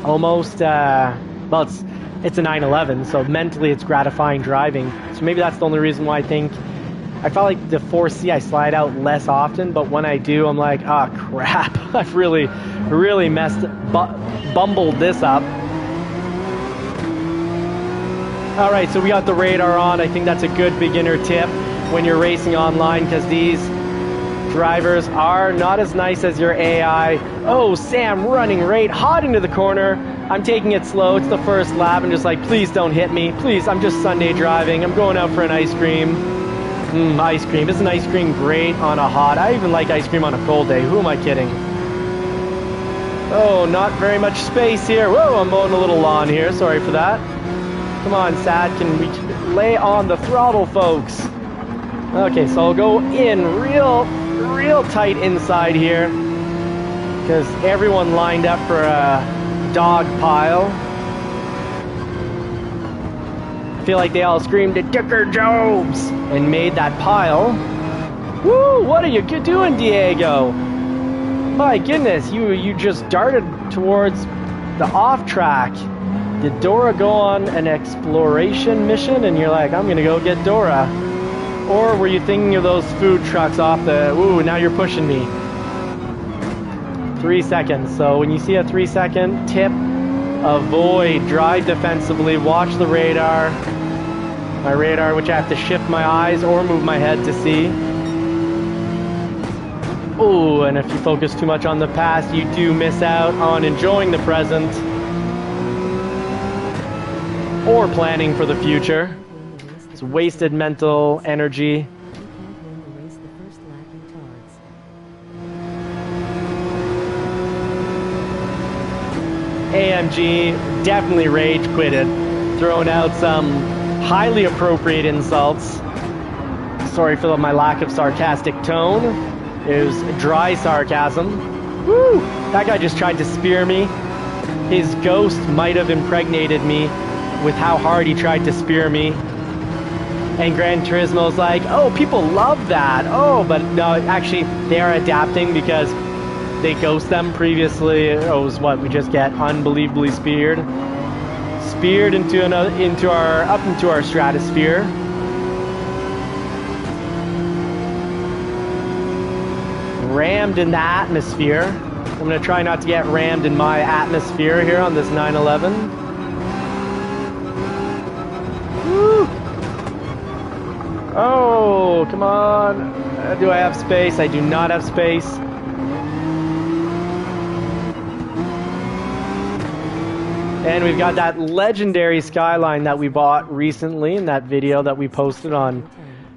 A: almost, well, it's a 911, so mentally it's gratifying driving. So maybe that's the only reason why I felt like the 4C I slide out less often, but when I do, I'm like, oh crap, I've really bumbled this up. All right, so we got the radar on. I think that's a good beginner tip when you're racing online, because these drivers are not as nice as your AI. Oh, Sam running right hot into the corner. I'm taking it slow. It's the first lap. I'm just like, please don't hit me. Please, I'm just Sunday driving. I'm going out for an ice cream. Ice cream. Isn't ice cream great on a hot? I even like ice cream on a cold day. Who am I kidding? Oh, not very much space here. Whoa, I'm mowing a little lawn here. Sorry for that. Come on, Sad. Can we lay on the throttle, folks? Okay, so I'll go in real tight inside here, because everyone lined up for a dog pile. I feel like they all screamed at Dicker Jobs and made that pile. Woo! What are you doing, Diego? My goodness, you just darted towards the off track. Did Dora go on an exploration mission and you're like, I'm gonna go get Dora? Or were you thinking of those food trucks off the... Ooh, now you're pushing me. 3 seconds. So when you see a 3-second tip, avoid, drive defensively, watch the radar. My radar, which I have to shift my eyes or move my head to see. Ooh, and if you focus too much on the past, you do miss out on enjoying the present or planning for the future. It's wasted mental energy. AMG definitely rage quitted, throwing out some highly appropriate insults. Sorry for my lack of sarcastic tone. It was dry sarcasm. Woo! That guy just tried to spear me. His ghost might have impregnated me with how hard he tried to spear me. And Gran Turismo's like, oh, people love that. Oh, but no, actually, they are adapting because they ghost them previously. It was what we just get unbelievably speared into our stratosphere. Rammed in the atmosphere. I'm gonna try not to get rammed in my atmosphere here on this 911. Woo! Oh, come on. Do I have space? I do not have space. And we've got that legendary Skyline that we bought recently in that video that we posted on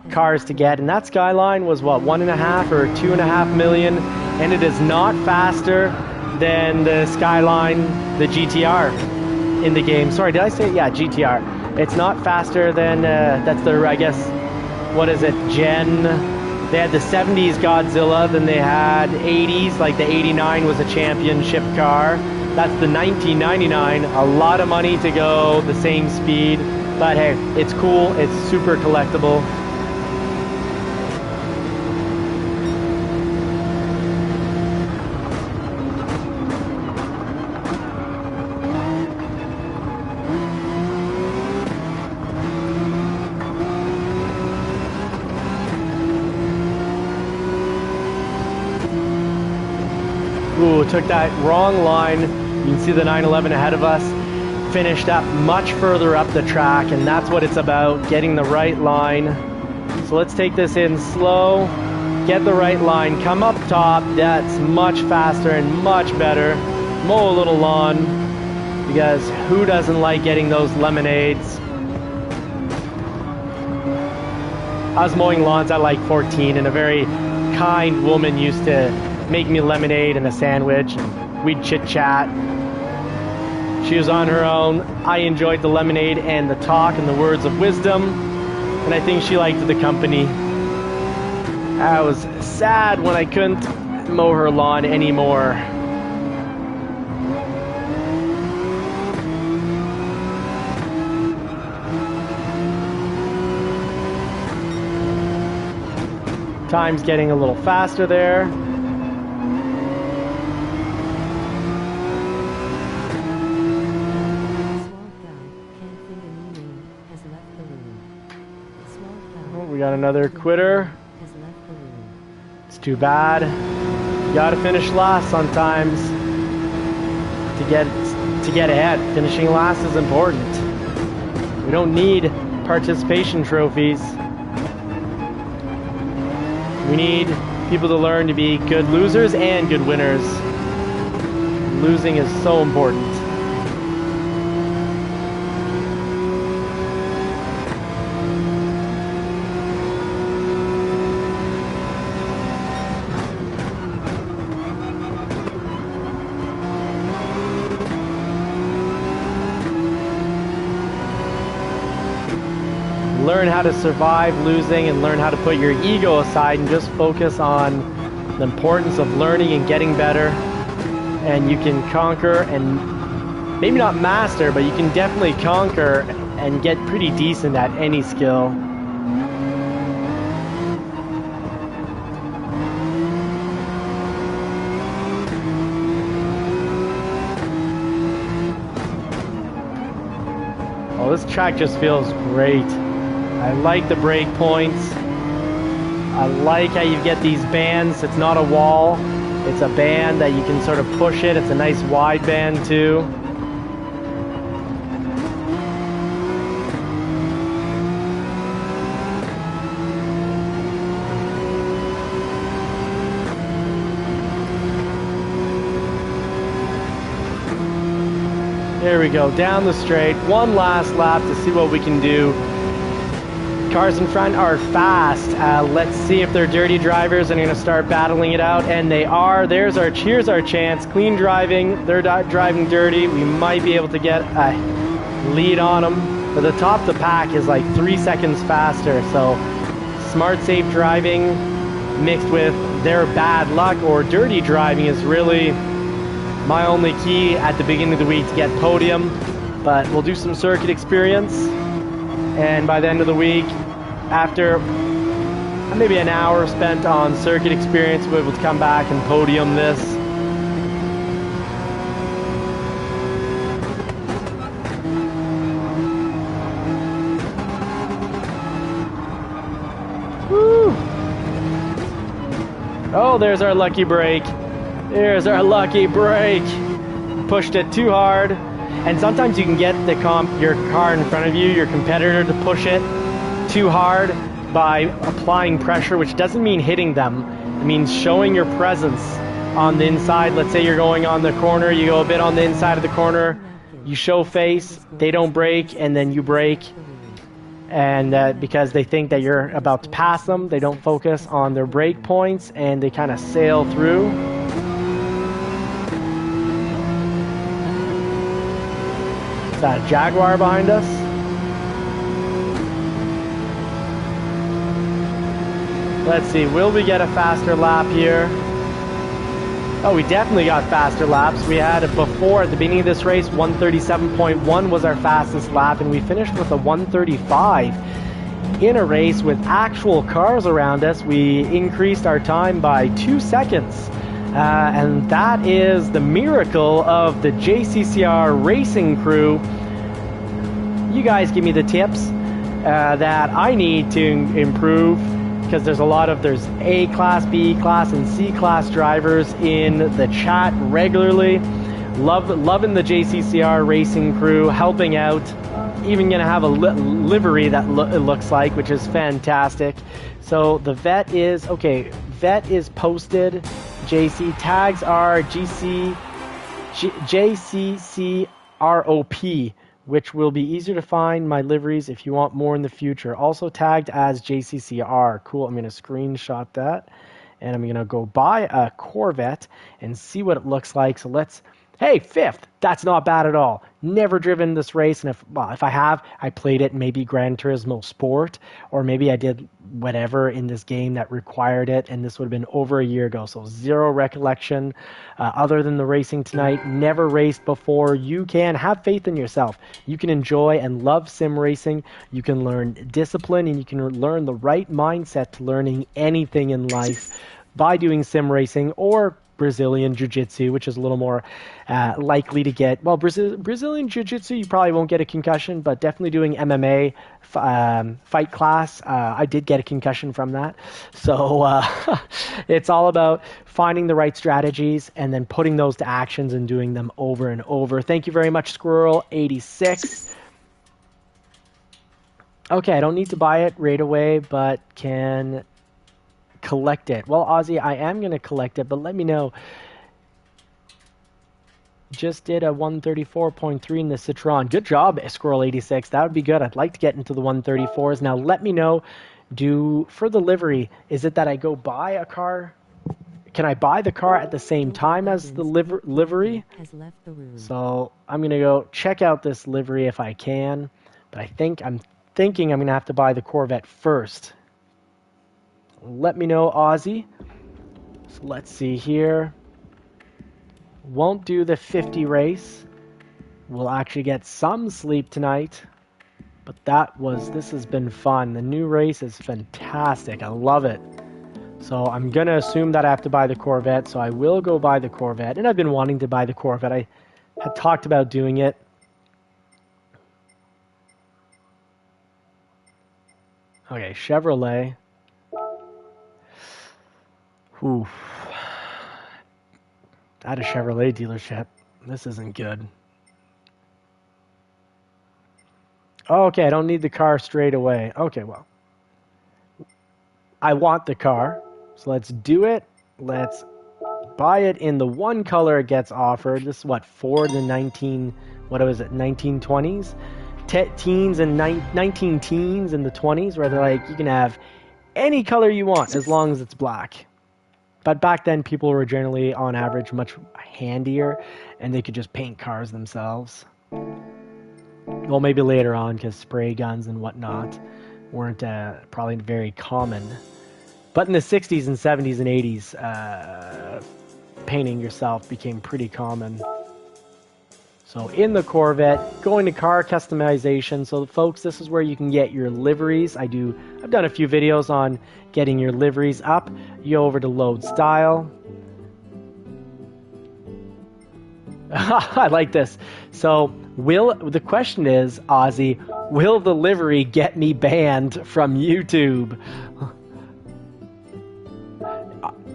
A: Cars to Get. And that Skyline was what, 1.5 or 2.5 million? And it is not faster than the Skyline, the GTR in the game. Sorry, did I say? Yeah, GTR. It's not faster than, that's the, I guess, what is it, Gen? They had the 70s Godzilla, then they had 80s, like the 89 was a championship car. That's the 1999. A lot of money to go the same speed, but hey, it's cool. It's super collectible. Ooh, took that wrong line. You can see the 911 ahead of us. Finished up much further up the track, and that's what it's about, getting the right line. So let's take this in slow, get the right line, come up top. That's much faster and much better. Mow a little lawn, because who doesn't like getting those lemonades? I was mowing lawns at like 14, and a very kind woman used to make me lemonade and a sandwich. We'd chit chat. She was on her own. I enjoyed the lemonade and the talk and the words of wisdom, and I think she liked the company. I was sad when I couldn't mow her lawn anymore. Time's getting a little faster there. We got another quitter. It's too bad. You gotta finish last sometimes to get ahead. Finishing last is important. We don't need participation trophies. We need people to learn to be good losers and good winners. Losing is so important. Learn how to survive losing and learn how to put your ego aside and just focus on the importance of learning and getting better. And you can conquer and maybe not master, but you can definitely conquer and get pretty decent at any skill. Oh, this track just feels great. I like the break points. I like how you get these bands. It's not a wall. It's a band that you can sort of push it. It's a nice wide band too. There we go, down the straight. One last lap to see what we can do. Cars in front are fast. Let's see if they're dirty drivers and are going to start battling it out, and they are. Here's our chance. Clean driving. They're driving dirty. We might be able to get a lead on them. But the top of the pack is like 3 seconds faster. So smart, safe driving mixed with their bad luck or dirty driving is really my only key at the beginning of the week to get podium. But we'll do some circuit experience. And by the end of the week, after maybe an hour spent on circuit experience, we'll be able to come back and podium this. Woo! Oh, there's our lucky break. There's our lucky break. Pushed it too hard. And sometimes you can get your car in front of you, your competitor, to push it too hard by applying pressure, which doesn't mean hitting them. It means showing your presence on the inside. Let's say you're going on the corner, you go a bit on the inside of the corner, you show face, they don't brake, and then you brake. And because they think that you're about to pass them, they don't focus on their brake points, and they kind of sail through. Is that a Jaguar behind us? Let's see, will we get a faster lap here? Oh, we definitely got faster laps. We had before, at the beginning of this race, 137.1 was our fastest lap, and we finished with a 135. In a race with actual cars around us, we increased our time by 2 seconds. And that is the miracle of the JCCR racing crew. You guys give me the tips that I need to improve, because there's A class, B class, and C class drivers in the chat regularly. Loving the JCCR racing crew, helping out. Even gonna have a livery that it looks like, which is fantastic. So the vet is okay. Vet is posted. JC tags are JCCROP, which will be easier to find my liveries if you want more in the future. Also tagged as JCCR. Cool. I'm gonna screenshot that, and I'm gonna go buy a Corvette and see what it looks like. So let's. Hey, 5th. That's not bad at all. Never driven this race, and if I have, I played it maybe Gran Turismo Sport, or maybe I did whatever in this game that required it, and this would have been over a year ago, so zero recollection other than the racing tonight. Never raced before. You can have faith in yourself. You can enjoy and love sim racing. You can learn discipline, and you can learn the right mindset to learning anything in life by doing sim racing or Brazilian Jiu-Jitsu, which is a little more likely to get, well, Brazilian Jiu-Jitsu, you probably won't get a concussion, but definitely doing MMA fight class, I did get a concussion from that. So it's all about finding the right strategies and then putting those to actions and doing them over and over. Thank you very much, Squirrel86. Okay, I don't need to buy it right away, but can collect it. Well, Ozzy, I am going to collect it, but let me know. Just did a 134.3 in the Citroen. Good job, Squirrel86. That would be good. I'd like to get into the 134s. Now, let me know, for the livery, is it that I go buy a car? Can I buy the car at the same time as the livery? So I'm going to go check out this livery if I can, but I'm thinking I'm going to have to buy the Corvette first. Let me know, Ozzy. So let's see here. Won't do the 50 race. We'll actually get some sleep tonight. But this has been fun. The new race is fantastic. I love it. So I'm going to assume that I have to buy the Corvette. So I will go buy the Corvette. And I've been wanting to buy the Corvette. I had talked about doing it. Okay, Chevrolet. Oof. At a Chevrolet dealership. This isn't good. Oh, okay, I don't need the car straight away. Okay, well. I want the car. So let's do it. Let's buy it in the one color it gets offered. This is what, Ford in 1920s? Teens and 19 teens in the 20s, where they're like, you can have any color you want as long as it's black. But back then, people were generally, on average, much handier, and they could just paint cars themselves. Well, maybe later on, because spray guns and whatnot weren't probably very common. But in the 60s and 70s and 80s, painting yourself became pretty common. So in the Corvette, going to car customization. So folks, this is where you can get your liveries. I've done a few videos on getting your liveries up. You go over to load style. I like this. So the question is, Ozzy, will the livery get me banned from YouTube?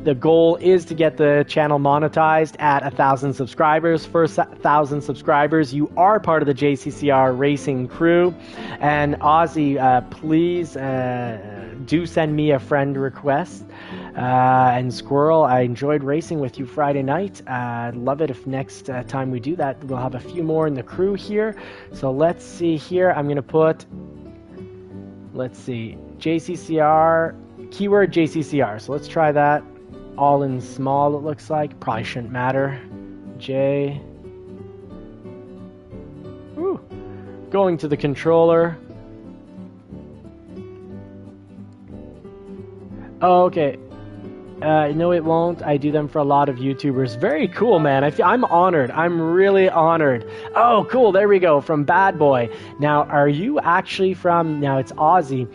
A: The goal is to get the channel monetized at 1,000 subscribers. First 1,000 subscribers, you are part of the JCCR racing crew. And Ozzy, please do send me a friend request. And Squirrel, I enjoyed racing with you Friday night. I'd love it if next time we do that, we'll have a few more in the crew here. So let's see here. I'm going to put, let's see, JCCR, keyword JCCR. So let's try that. All in small, it looks like. Probably shouldn't matter. J. Ooh. Going to the controller. Oh, okay. No, it won't. I do them for a lot of YouTubers. Very cool, man. I'm honored. I'm really honored. Oh, cool. There we go. From Bad Boy. Now, are you actually from... Now, it's Aussie.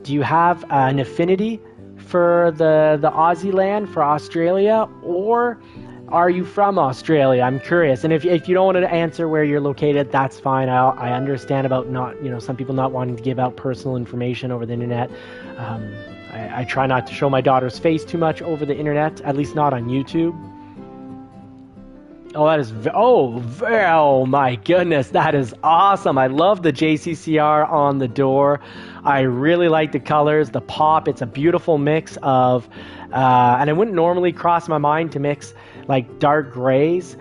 A: Do you have an affinity for the Aussie land, for Australia? Or are you from Australia? I'm curious. And if you don't want to answer where you're located, that's fine. I understand about not... some people not wanting to give out personal information over the internet. I try not to show my daughter's face too much over the internet, at least not on YouTube. Oh, that is... Oh my goodness, that is awesome. I love the JCCR on the door. I really like the colors, the pop. It's a beautiful mix of... and it wouldn't normally cross my mind to mix like dark grays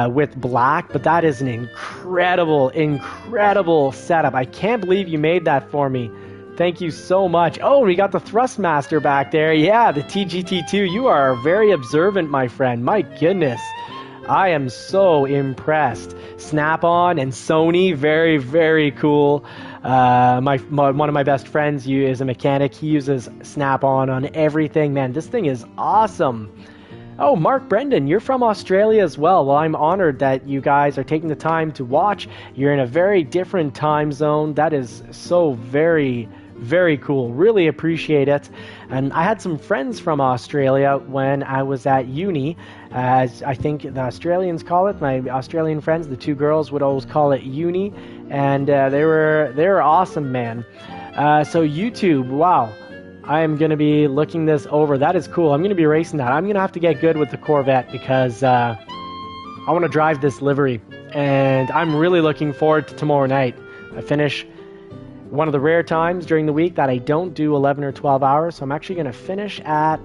A: with black, but that is an incredible setup. I can't believe you made that for me. Thank you so much. Oh, we got the Thrustmaster back there. Yeah, the TGT2. You are very observant, my friend. My goodness. I am so impressed. Snap-on and Sony. Very, very cool. One of my best friends is a mechanic. He uses Snap-on on everything. Man, this thing is awesome. Oh, Mark Brendan, you're from Australia as well. Well, I'm honored that you guys are taking the time to watch. You're in a very different time zone. That is so very... very cool. Really appreciate it. And I had some friends from Australia when I was at uni, as I think the Australians call it. My Australian friends, the two girls, would always call it uni, and they were awesome, man. So YouTube, wow. I am going to be looking this over. That is cool. I'm going to be racing that. I'm going to have to get good with the Corvette because I want to drive this livery, and I'm really looking forward to tomorrow night. I finish one of the rare times during the week that I don't do 11 or 12 hours, so I'm actually going to finish at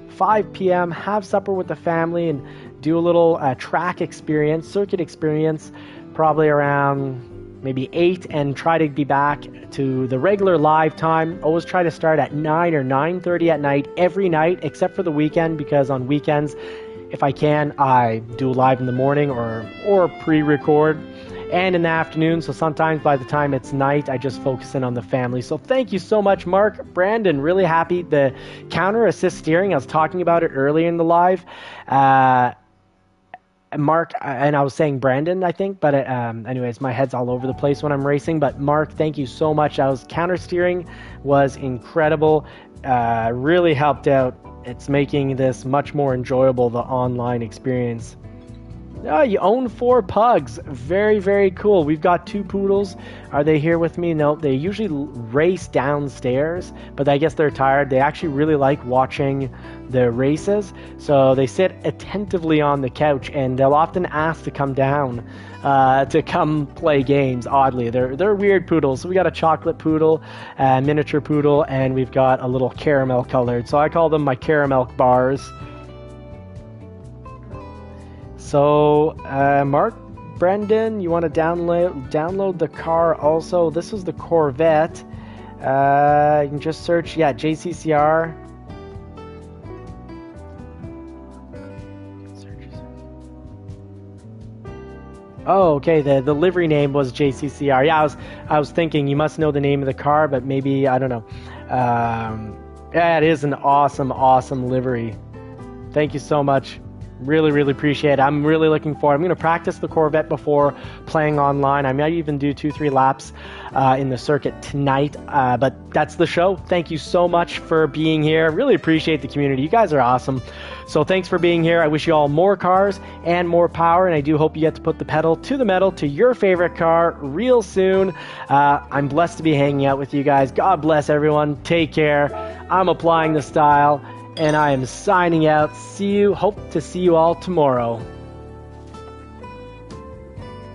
A: 5 p.m., have supper with the family, and do a little track experience, circuit experience, probably around maybe 8, and try to be back to the regular live time. Always try to start at 9 or 9:30 at night, every night, except for the weekend, because on weekends, if I can, I do live in the morning or pre-record. And in the afternoon, so sometimes by the time it's night, I just focus in on the family. So thank you so much, Mark. Brandon, really happy. The counter assist steering, I was talking about it earlier in the live. Mark, and I was saying Brandon, I think, but anyways, my head's all over the place when I'm racing. But Mark, thank you so much. Counter steering was incredible. Really helped out. It's making this much more enjoyable, the online experience. Oh, you own 4 pugs. Very, very cool. We've got 2 poodles. Are they here with me? No, they usually race downstairs, but I guess they're tired. They actually really like watching the races, so they sit attentively on the couch, and they'll often ask to come down to come play games, oddly. They're weird poodles. So we got a chocolate poodle, a miniature poodle, and we've got a little caramel colored. So I call them my caramel bars. So, Mark Brendan, you want to download the car also? This is the Corvette. You can just search, JCCR. Oh, okay. The livery name was JCCR. Yeah, I was thinking you must know the name of the car, but maybe I don't know. Yeah, it is an awesome livery. Thank you so much. Really, really appreciate it. I'm really looking forward. I'm going to practice the Corvette before playing online. I might even do 2-3 laps in the circuit tonight. But that's the show. Thank you so much for being here. Really appreciate the community. You guys are awesome. So thanks for being here. I wish you all more cars and more power. And I do hope you get to put the pedal to the metal to your favorite car real soon. I'm blessed to be hanging out with you guys. God bless everyone. Take care. I'm applying the style. And I am signing out. Hope to see you all tomorrow.